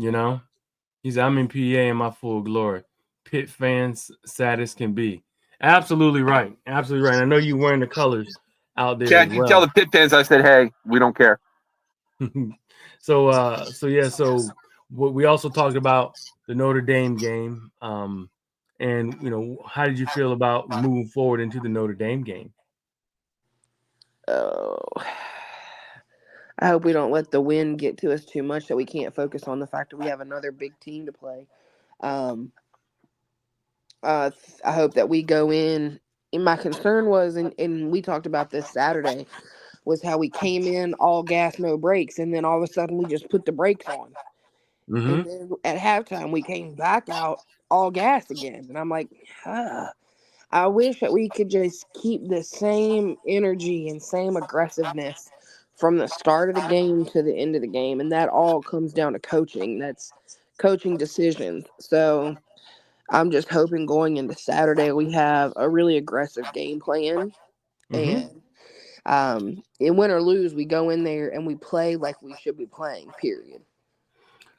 [SPEAKER 1] I'm in PA in my full glory. Pitt fans sad as can be. Absolutely right. I know you wearing the colors out there
[SPEAKER 3] Chad,
[SPEAKER 1] as
[SPEAKER 3] you tell
[SPEAKER 1] well.
[SPEAKER 3] the Pitt fans I said, hey, we don't care.
[SPEAKER 1] So what we also talked about the Notre Dame game. And how did you feel about moving forward into the Notre Dame game?
[SPEAKER 4] Oh, I hope we don't let the win get to us too much that we can't focus on the fact that we have another big team to play. I hope that we go in. And my concern was, and we talked about this Saturday, was how we came in all gas, no brakes, and then all of a sudden we just put the brakes on.
[SPEAKER 1] Mm-hmm.
[SPEAKER 4] And then at halftime we came back out all gas again. And I'm like, I wish that we could just keep the same energy and same aggressiveness from the start of the game to the end of the game. And that all comes down to coaching. That's coaching decisions. So I'm just hoping going into Saturday we have a really aggressive game plan.
[SPEAKER 1] Mm-hmm.
[SPEAKER 4] And in win or lose, we go in there and we play like we should be playing, period.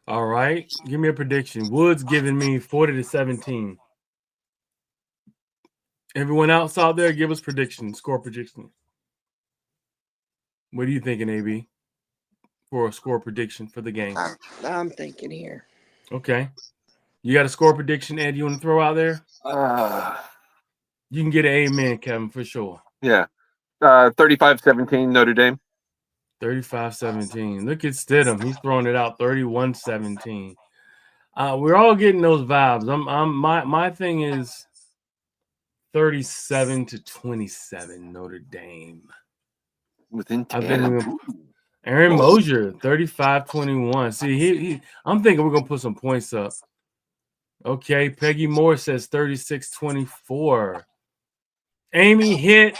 [SPEAKER 1] All right. Give me a prediction. Woods giving me 40-17. Everyone else out there, give us predictions, score predictions. What are you thinking, AB, for a score prediction for the game?
[SPEAKER 4] I'm thinking here.
[SPEAKER 1] Okay. You got a score prediction, Ed, you want to throw out there? You can get an amen, Kevin, for sure.
[SPEAKER 3] Yeah. 35-17 Notre Dame.
[SPEAKER 1] 35-17. Look at Stidham. He's throwing it out 31-17. We're all getting those vibes. My thing is 37-27 Notre Dame.
[SPEAKER 3] Within 10.
[SPEAKER 1] I think Aaron Mosier 35-21. See, I'm thinking we're gonna put some points up. Okay, Peggy Moore says 36-24. Amy hit.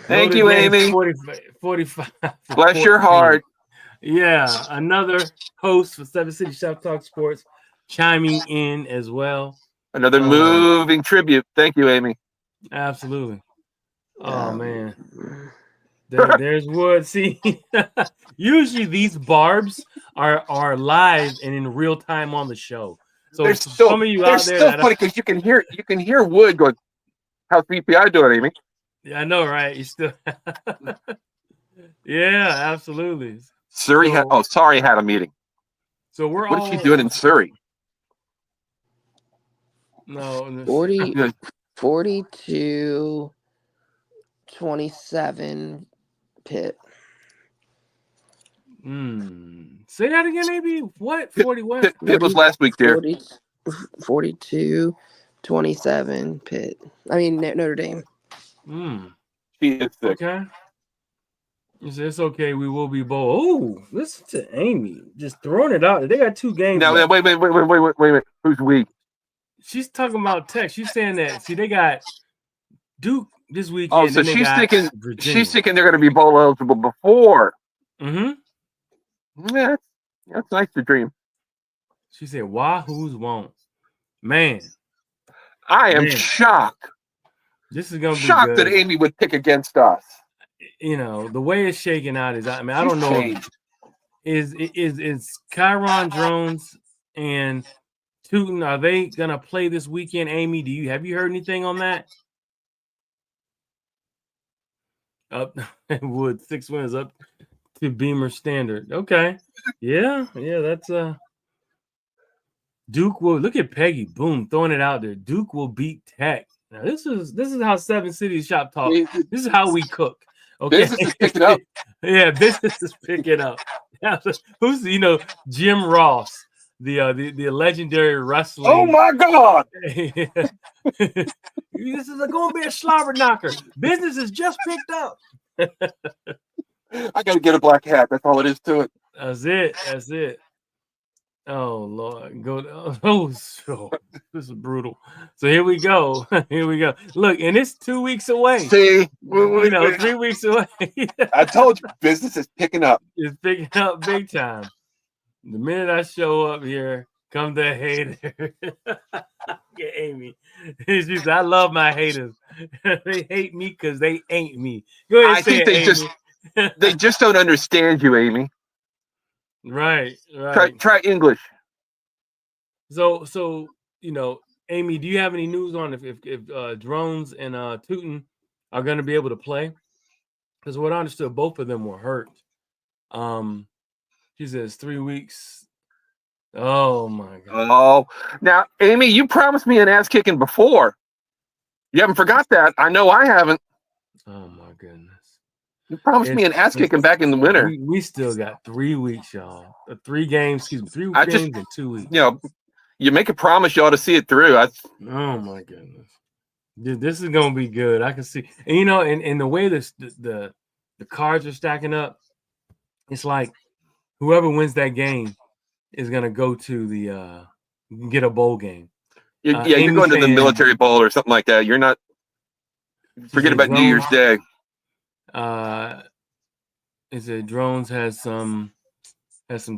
[SPEAKER 3] Thank you, Amy.
[SPEAKER 1] 45.
[SPEAKER 3] Bless your heart.
[SPEAKER 1] Yeah, another host for Seven City Shop Talk Sports chiming in as well.
[SPEAKER 3] Another moving tribute. Thank you, Amy.
[SPEAKER 1] Absolutely. Oh man. There's Wood. See, usually these barbs are live and in real time on the show. So some of you out there,
[SPEAKER 3] still funny because you can hear Wood going, "How's BPI doing, Amy?"
[SPEAKER 1] Yeah, I know, right? You still, yeah, absolutely.
[SPEAKER 3] Surrey had a meeting.
[SPEAKER 1] So we're
[SPEAKER 3] what is she doing in Surrey?
[SPEAKER 1] No,
[SPEAKER 4] 42-27 Pitt.
[SPEAKER 1] Say that again, maybe. What? 41?
[SPEAKER 3] Pitt was last week, dear.
[SPEAKER 4] 42-27 Pitt. I mean Notre Dame.
[SPEAKER 3] She is sick.
[SPEAKER 1] Okay. It's okay. We will be bold. Oh, listen to Amy just throwing it out. They got 2 games.
[SPEAKER 3] No, wait a minute. Who's we?
[SPEAKER 1] She's talking about Tech. She's saying that. See, they got Duke this weekend.
[SPEAKER 3] Oh, so she's thinking they're going to be bowl eligible before.
[SPEAKER 1] Mm-hmm.
[SPEAKER 3] Yeah, that's nice to dream.
[SPEAKER 1] She said, "Wahoo's won't." Man,
[SPEAKER 3] I am shocked.
[SPEAKER 1] This is gonna be
[SPEAKER 3] shocked
[SPEAKER 1] good.
[SPEAKER 3] That Amy would pick against us.
[SPEAKER 1] The way it's shaking out is, I don't know. Is Chiron Drones and Tootin, are they gonna play this weekend? Amy, have you heard anything on that? Wood 6 wins up to Beamer Standard. Okay, yeah, that's Duke will look at Peggy. Boom, throwing it out there. Duke will beat Tech. Now this is how Seven Cities Shop Talk. This is how we cook. Okay,
[SPEAKER 3] business is picking up.
[SPEAKER 1] Yeah, business is picking up. Who's Jim Ross, the legendary wrestling.
[SPEAKER 3] Oh my God!
[SPEAKER 1] This is going to be a slobber knocker. Business has just picked up.
[SPEAKER 3] I got to get a black hat. That's all it is to it.
[SPEAKER 1] That's it. Oh Lord, this is brutal. So here we go. Look, and it's 2 weeks away.
[SPEAKER 3] See,
[SPEAKER 1] 3 weeks away.
[SPEAKER 3] I told you, business is picking up.
[SPEAKER 1] It's picking up big time. The minute I show up here, come the hater. Yeah, Amy. She said, "I love my haters. They hate me because they ain't me." Go ahead.
[SPEAKER 3] I think they just don't understand you, Amy.
[SPEAKER 1] Right.
[SPEAKER 3] Try English.
[SPEAKER 1] So Amy, do you have any news on if Drones and Tootin are going to be able to play. Because what I understood, both of them were hurt. She says 3 weeks. Oh my God.
[SPEAKER 3] Oh, now, Amy, you promised me an ass kicking before. You haven't forgot that. I know I haven't.
[SPEAKER 1] Oh my goodness.
[SPEAKER 3] You promised me an ass kicking back in the winter.
[SPEAKER 1] We still got 3 weeks, y'all. 3 games, excuse me, 3 games in 2 weeks.
[SPEAKER 3] You make a promise, you ought to see it through.
[SPEAKER 1] Oh my goodness. This is gonna be good. I can see, and and the way the cards are stacking up, it's like whoever wins that game is gonna go to the get a bowl game.
[SPEAKER 3] You're
[SPEAKER 1] Amy
[SPEAKER 3] going to the
[SPEAKER 1] saying,
[SPEAKER 3] military bowl or something like that. You're not. Forget about New Year's Day.
[SPEAKER 1] It said Drones has some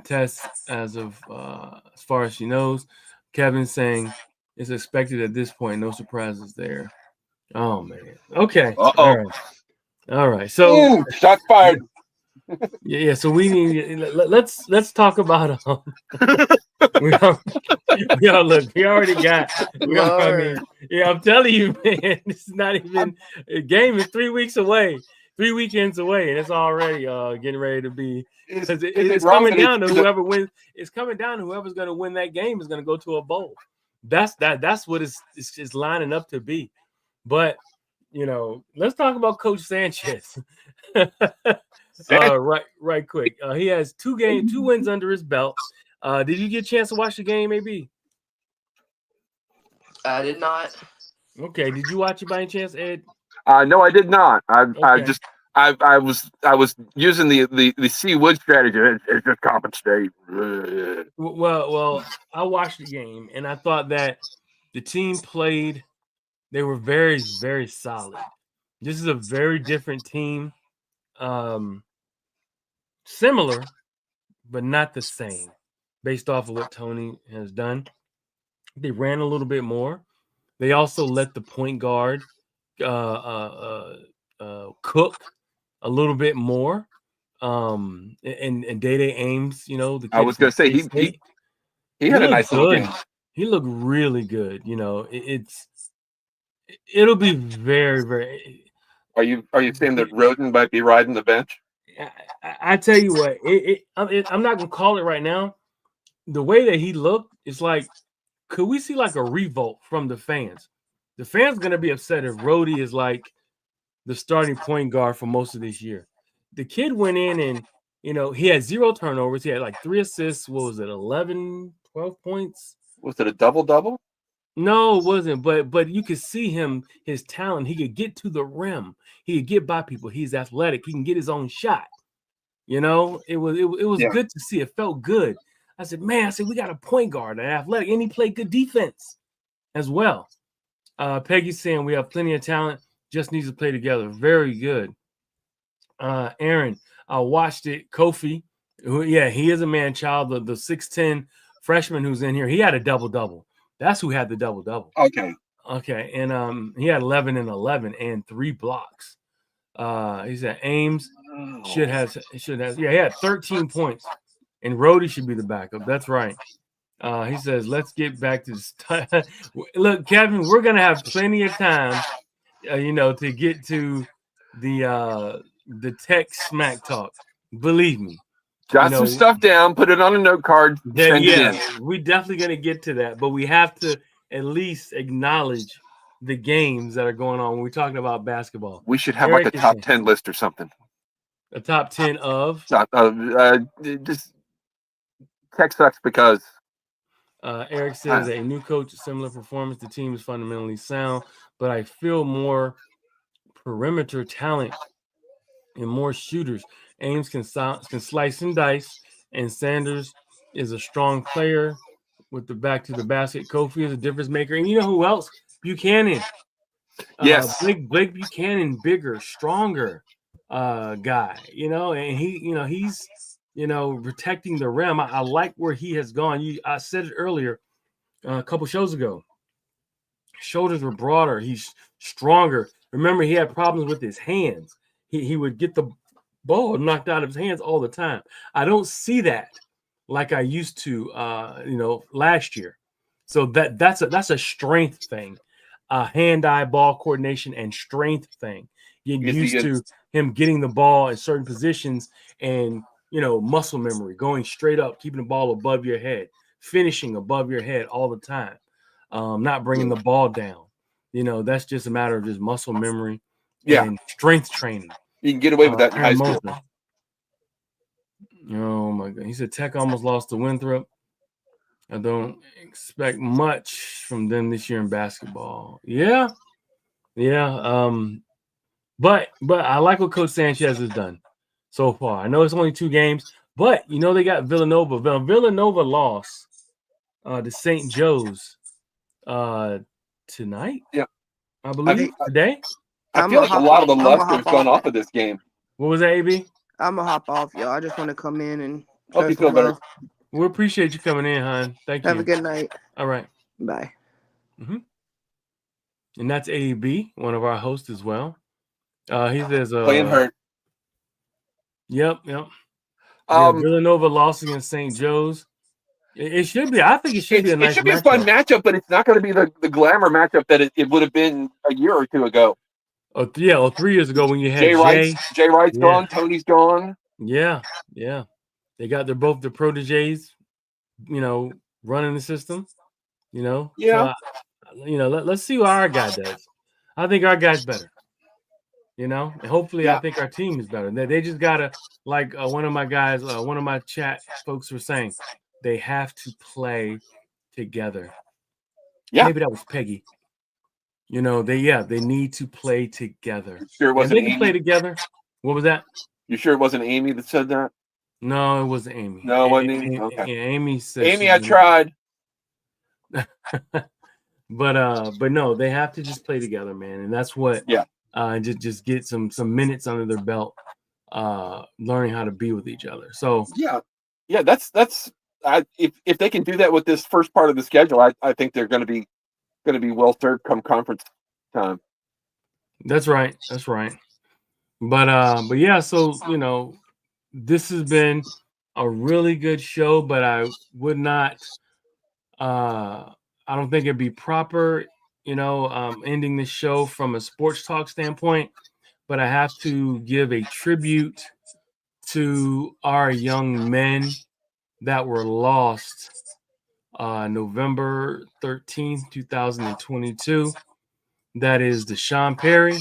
[SPEAKER 1] tests as far as she knows. Kevin saying it's expected at this point. No surprises there. Oh man. Okay.
[SPEAKER 3] Uh-oh.
[SPEAKER 1] All right. So
[SPEAKER 3] shots fired.
[SPEAKER 1] Yeah. So we need. Let's talk about. We already got. I mean, yeah. I'm telling you, man. This is not even a game. Is 3 weeks away. 3 weekends away, and it's already getting ready to be. It's coming down to whoever wins. It's coming down to whoever's going to win that game is going to go to a bowl. That's what it's lining up to be. But let's talk about Coach Sanchez. Right quick. He has 2 wins under his belt. Did you get a chance to watch the game, AB?
[SPEAKER 4] I did not.
[SPEAKER 1] Okay. Did you watch it by any chance, Ed?
[SPEAKER 3] No, I did not. I was using the C Wood strategy. It's just compensate.
[SPEAKER 1] Well, I watched the game and I thought that the team played. They were very, very solid. This is a very different team. Similar, but not the same. Based off of what Tony has done, they ran a little bit more. They also let the point guard cook a little bit more. And Day Ames, the kid
[SPEAKER 3] I was going to say he had a nice little game.
[SPEAKER 1] He looked really good. It'll be very, very.
[SPEAKER 3] Are you saying that Roden might be riding the bench?
[SPEAKER 1] I tell you what, I'm not gonna call it right now. The way that he looked, it's like, could we see like a revolt from the fans? The fans are gonna be upset if Rhodey is like the starting point guard for most of this year. The kid went in and he had 0 turnovers. He had like 3 assists. What was it, 11, 12 points?
[SPEAKER 3] Was it a double-double?
[SPEAKER 1] No, it wasn't. But you could see his talent. He could get to the rim. He could get by people. He's athletic. He can get his own shot. It was good to see. It felt good. I said, man, we got a point guard, an athletic, and he played good defense as well. Peggy's saying we have plenty of talent, just needs to play together. Very good. Aaron, I watched it. Kofi, he is a man child. The 6'10" freshman who's in here, he had a double-double. That's who had the double-double. Okay. And he had 11 and 11 and 3 blocks. He said Ames should have. He had 13 points. And Rhodey should be the backup. That's right. He says, let's get back to this. Look, Kevin, we're going to have plenty of time, to get to the tech smack talk. Believe me.
[SPEAKER 3] Jot some stuff down, put it on a note card, send it in.
[SPEAKER 1] We're definitely going to get to that, but we have to at least acknowledge the games that are going on when we're talking about basketball.
[SPEAKER 3] We should have like a top 10 list or something.
[SPEAKER 1] A top 10 of?
[SPEAKER 3] Just tech sucks because.
[SPEAKER 1] Eric says a new coach, similar performance. The team is fundamentally sound, but I feel more perimeter talent and more shooters. Ames can slice and dice, and Sanders is a strong player with the back to the basket. Kofi is a difference maker. And you know who else? Buchanan.
[SPEAKER 3] Yes.
[SPEAKER 1] Blake Buchanan, bigger, stronger guy, and he's protecting the rim. I like where he has gone. I said it earlier a couple shows ago. Shoulders were broader. He's stronger. Remember, he had problems with his hands. He would get the ball knocked out of his hands all the time. I don't see that like I used to, last year. So that's a strength thing, hand-eye ball coordination and strength thing. getting
[SPEAKER 3] Yes, he
[SPEAKER 1] used to
[SPEAKER 3] is.
[SPEAKER 1] him getting the ball in certain positions and, muscle memory, going straight up, keeping the ball above your head, finishing above your head all the time, not bringing the ball down. That's just a matter of just muscle memory
[SPEAKER 3] Yeah,
[SPEAKER 1] and strength training.
[SPEAKER 3] you can get away with that in high
[SPEAKER 1] Aaron
[SPEAKER 3] school.
[SPEAKER 1] Moser. Oh my God. He said Tech almost lost to Winthrop. I don't expect much from them this year in basketball. Yeah. But I like what Coach Sanchez has done so far. I know it's only 2 games, but they got Villanova. Villanova lost to St. Joe's tonight,
[SPEAKER 3] Yeah,
[SPEAKER 1] I
[SPEAKER 3] I,
[SPEAKER 1] believe. Today.
[SPEAKER 3] I
[SPEAKER 4] I'm
[SPEAKER 3] feel
[SPEAKER 4] a
[SPEAKER 3] like a
[SPEAKER 4] hop.
[SPEAKER 3] lot of the
[SPEAKER 4] I'm a
[SPEAKER 3] luster has
[SPEAKER 4] hop
[SPEAKER 3] gone
[SPEAKER 4] off.
[SPEAKER 3] off of this game.
[SPEAKER 1] What was that, AB?
[SPEAKER 4] I'm gonna hop off, y'all. I just want to come in and
[SPEAKER 3] Hope
[SPEAKER 4] show
[SPEAKER 3] you
[SPEAKER 4] some
[SPEAKER 3] feel better.
[SPEAKER 4] love.
[SPEAKER 1] We appreciate you coming in, hon. Thank
[SPEAKER 4] Have a
[SPEAKER 1] you.
[SPEAKER 4] good night.
[SPEAKER 1] All right.
[SPEAKER 4] Bye.
[SPEAKER 1] And that's AB, one of our hosts as well. He says,
[SPEAKER 3] Playing hurt.
[SPEAKER 1] Yep. Yeah,
[SPEAKER 3] Um,
[SPEAKER 1] Villanova lost against St. Joe's. It should be. I think it should be a
[SPEAKER 3] it
[SPEAKER 1] nice
[SPEAKER 3] should be a fun
[SPEAKER 1] matchup.
[SPEAKER 3] matchup, but it's not going to be the glamour matchup that it would have been a year or two ago.
[SPEAKER 1] 3 years ago when you had
[SPEAKER 3] Jay Wright's
[SPEAKER 1] Yeah.
[SPEAKER 3] gone, Tony's gone.
[SPEAKER 1] Yeah. They got both their proteges, running the system.
[SPEAKER 3] Yeah.
[SPEAKER 1] So let's see what our guy does. I think our guy's better. And hopefully I
[SPEAKER 3] Yeah.
[SPEAKER 1] think our team is better. They just gotta, like one of my guys, one of my chat folks were saying, they have to play together.
[SPEAKER 3] Yeah.
[SPEAKER 1] Maybe that was Peggy. They need to play together.
[SPEAKER 3] Sure it
[SPEAKER 1] If
[SPEAKER 3] wasn't
[SPEAKER 1] they can
[SPEAKER 3] Amy?
[SPEAKER 1] play together. What was that?
[SPEAKER 3] You sure it wasn't Amy that said that?
[SPEAKER 1] No, it wasn't Amy.
[SPEAKER 3] No, it wasn't Amy? Okay.
[SPEAKER 1] Amy said
[SPEAKER 3] Amy, I tried.
[SPEAKER 1] but no, they have to just play together, man. And that's what just get some minutes under their belt, learning how to be with each other. So
[SPEAKER 3] Yeah. That's if they can do that with this first part of the schedule, I think they're going to be well served come conference time.
[SPEAKER 1] That's right. But yeah, so this has been a really good show, but I would not I don't think it'd be proper, ending the show from a sports talk standpoint, but I have to give a tribute to our young men that were lost November 13th, 2022. That is Deshaun Perry,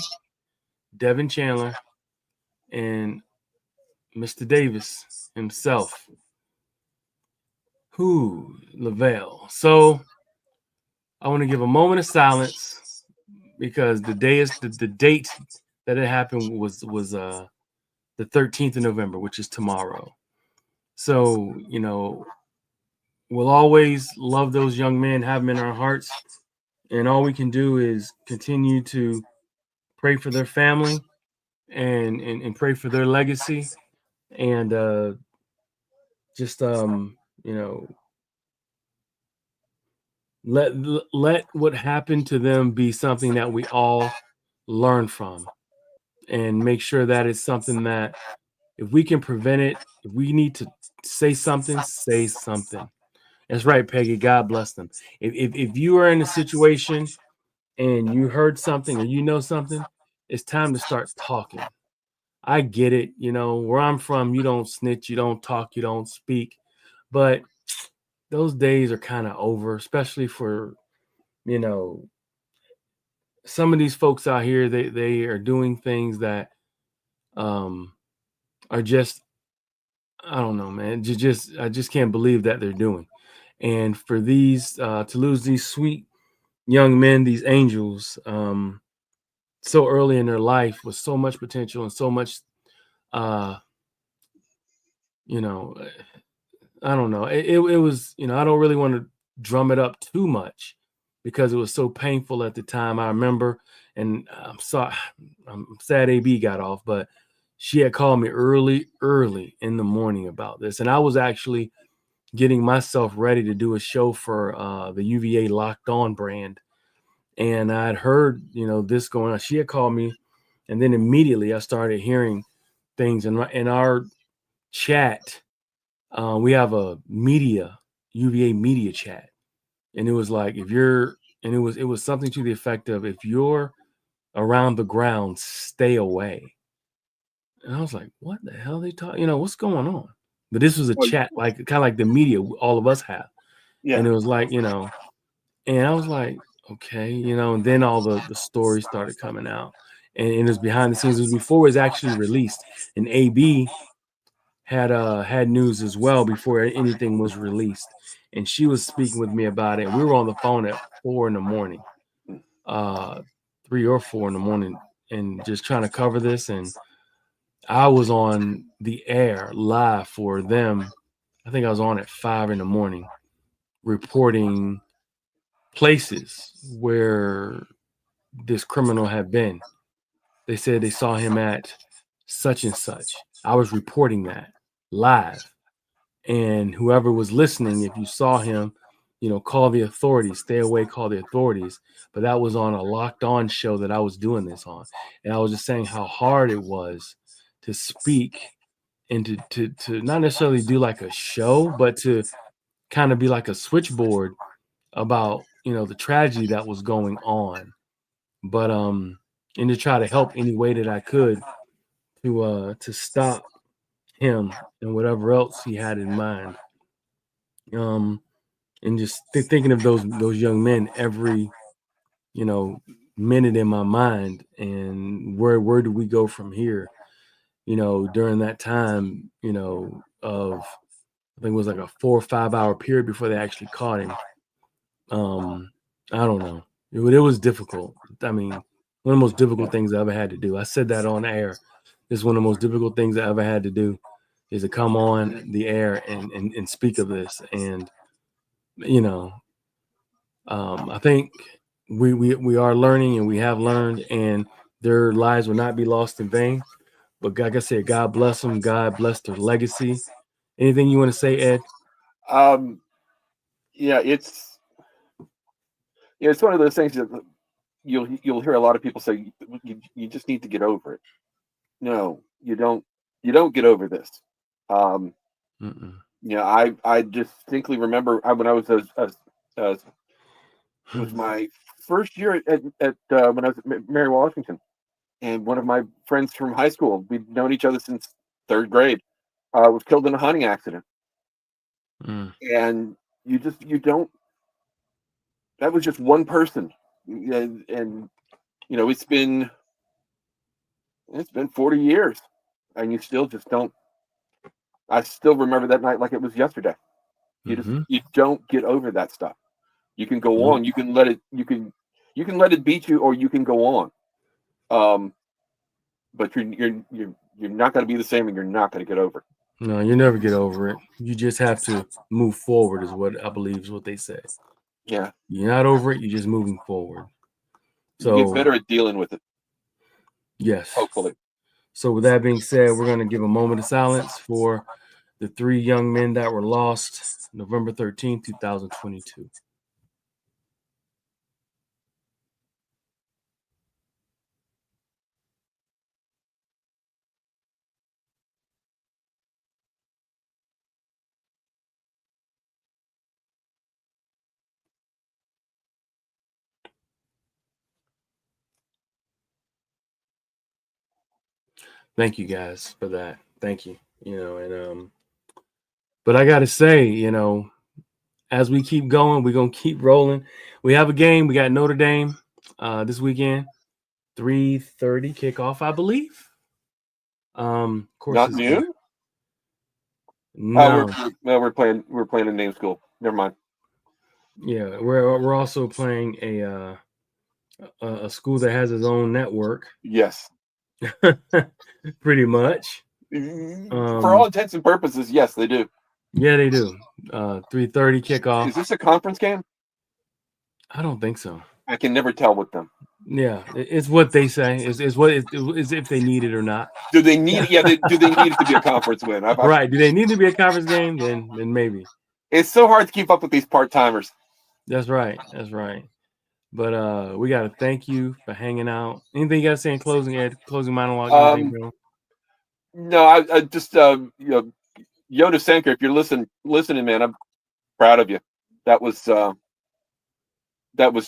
[SPEAKER 1] Devin Chandler, and Mr. Davis himself. Lavelle. So I want to give a moment of silence because the date that it happened was the 13th of November, which is tomorrow. So, we'll always love those young men, have them in our hearts. And all we can do is continue to pray for their family and pray for their legacy. And just let what happened to them be something that we all learn from, and make sure that it's something that if we can prevent it, if we need to say something, say something. That's right, Peggy. God bless them. If you are in a situation and you heard something or something, it's time to start talking. I get it. Where I'm from, you don't snitch, you don't talk, you don't speak. But those days are kind of over, especially for, some of these folks out here. They are doing things that are just, I don't know, man. I just can't believe that they're doing. And for these to lose these sweet young men, these angels, so early in their life with so much potential and so much, I don't know. It was, I don't really want to drum it up too much because it was so painful at the time. I remember, and I'm sorry, I'm sad AB got off, but she had called me early in the morning about this. And I was actually getting myself ready to do a show for the UVA Locked On brand. And I'd heard, this going on. She had called me, and then immediately I started hearing things in our chat. We have a UVA media chat. And it was like, it was something to the effect of, if you're around the ground, stay away. And I was like, what the hell are they talking? What's going on? But this was a chat, like kind of like the media all of us have.
[SPEAKER 3] Yeah.
[SPEAKER 1] And it was like, and I was like, okay, and then all the stories started coming out. And it was behind the scenes. It was before it was actually released. And AB had news as well before anything was released. And she was speaking with me about it. We were on the phone at 4 a.m, 3 or 4 a.m, and just trying to cover this. And I was on the air live for them. I think I was on at 5 a.m, reporting places where this criminal had been. They said they saw him at such and such. I was reporting that live. And whoever was listening, if you saw him, call the authorities, stay away, call the authorities. But that was on a Locked On show that I was doing this on. And I was just saying how hard it was to speak and to not necessarily do like a show, but to kind of be like a switchboard about, the tragedy that was going on. But and to try to help any way that I could to stop him and whatever else he had in mind. And just thinking of those young men every minute in my mind, and where do we go from here? During that time, of I think it was like a 4 or 5 hour period before they actually caught him. I don't know. It was difficult. I mean, one of the most difficult things I ever had to do. I said that on air. It's one of the most difficult things I ever had to do, is to come on the air and speak of this. And I think we are learning, and we have learned, and their lives will not be lost in vain. But like I said, God bless them. God bless their legacy. Anything you want to say, Ed?
[SPEAKER 3] Yeah, it's one of those things that you'll hear a lot of people say, you just need to get over it. No, you don't. You don't get over this. I distinctly remember when I was it was my first year at when I was at Mary Washington, and one of my friends from high school, we'd known each other since third grade, was killed in a hunting accident. And you don't. That was just one person, and it's been 40 years, and you still just don't. I still remember that night like it was yesterday. You don't get over that stuff. You can go on. You can let it. You can let it beat you, or you can go on. But you're not going to be the same, and you're not going to get over it.
[SPEAKER 1] No, you never get over it. You just have to move forward, is what I believe is what they say.
[SPEAKER 3] Yeah.
[SPEAKER 1] You're not over it. You're just moving forward. So
[SPEAKER 3] you get better at dealing with it.
[SPEAKER 1] Yes.
[SPEAKER 3] Hopefully.
[SPEAKER 1] So with that being said, we're going to give a moment of silence for the 3 young men that were lost November 13th, 2022. Thank you guys for that. Thank you. But I got to say, as we keep going, we're going to keep rolling. We have a game. We got Notre Dame this weekend, 3:30 kickoff, I believe. Of course,
[SPEAKER 3] not noon.
[SPEAKER 1] No,
[SPEAKER 3] we're playing a name school. Never mind.
[SPEAKER 1] Yeah, we're also playing a school that has its own network.
[SPEAKER 3] Yes.
[SPEAKER 1] Pretty much.
[SPEAKER 3] For all intents and purposes, yes, they do.
[SPEAKER 1] Yeah, they do. 3:30 kickoff.
[SPEAKER 3] Is this a conference game?
[SPEAKER 1] I don't think so.
[SPEAKER 3] I can never tell with them.
[SPEAKER 1] Yeah, it's what they say. Is if they need it or not.
[SPEAKER 3] Do they need it? Yeah, do they need it to be a conference win?
[SPEAKER 1] Right. Do they need to be a conference game? Then maybe.
[SPEAKER 3] It's so hard to keep up with these part-timers.
[SPEAKER 1] That's right. But we got to thank you for hanging out. Anything you got to say in closing, Ed? Closing monologue?
[SPEAKER 3] No, I just Yoda Senker, if you're listening, man, I'm proud of you. That was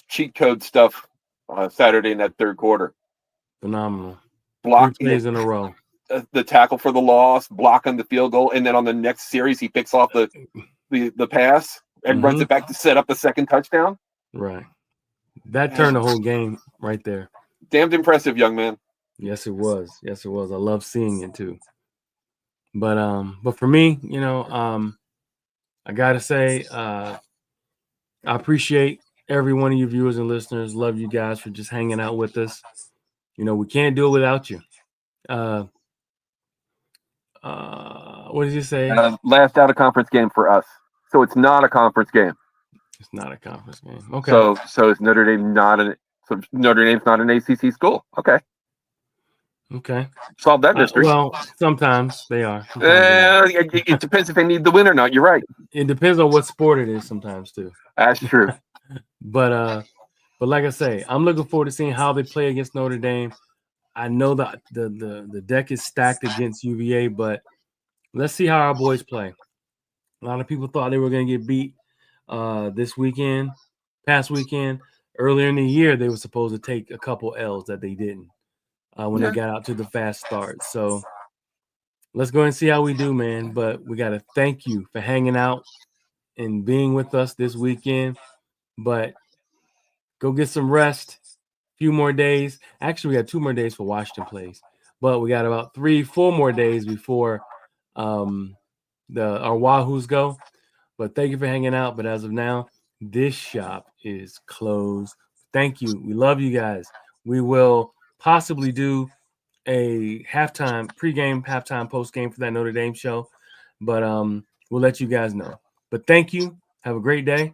[SPEAKER 3] cheat code stuff Saturday in that third quarter.
[SPEAKER 1] Phenomenal. 3
[SPEAKER 3] blocking
[SPEAKER 1] plays in a row.
[SPEAKER 3] the tackle for the loss, blocking the field goal, and then on the next series he picks off the pass and runs it back to set up the second touchdown.
[SPEAKER 1] Right. That turned the whole game right there.
[SPEAKER 3] Damned impressive, young man.
[SPEAKER 1] Yes, it was. Yes, it was. I love seeing it too. But for me, I gotta say, I appreciate every one of you viewers and listeners. Love you guys for just hanging out with us. We can't do it without you. What did you say?
[SPEAKER 3] Last out of conference game for us. So it's not a conference game.
[SPEAKER 1] It's not a conference game. Okay.
[SPEAKER 3] So is Notre Dame Notre Dame's not an ACC school? Okay. Solve that mystery.
[SPEAKER 1] Well, sometimes they are.
[SPEAKER 3] It depends if they need the win or not. You're right.
[SPEAKER 1] It depends on what sport it is sometimes too.
[SPEAKER 3] That's true.
[SPEAKER 1] But like I say, I'm looking forward to seeing how they play against Notre Dame. I know that the deck is stacked against UVA, but let's see how our boys play. A lot of people thought they were going to get beat past weekend. Earlier in the year, they were supposed to take a couple L's that they didn't when they got out to the fast start. So let's go and see how we do, man. But we got to thank you for hanging out and being with us this weekend. But go get some rest. A few more days. Actually, we got 2 more days for Washington plays. But we got about 3-4 more days before our Wahoos go. But thank you for hanging out. But as of now, this shop is closed. Thank you. We love you guys. We will possibly do a pregame, halftime, postgame for that Notre Dame show. But we'll let you guys know. But thank you. Have a great day.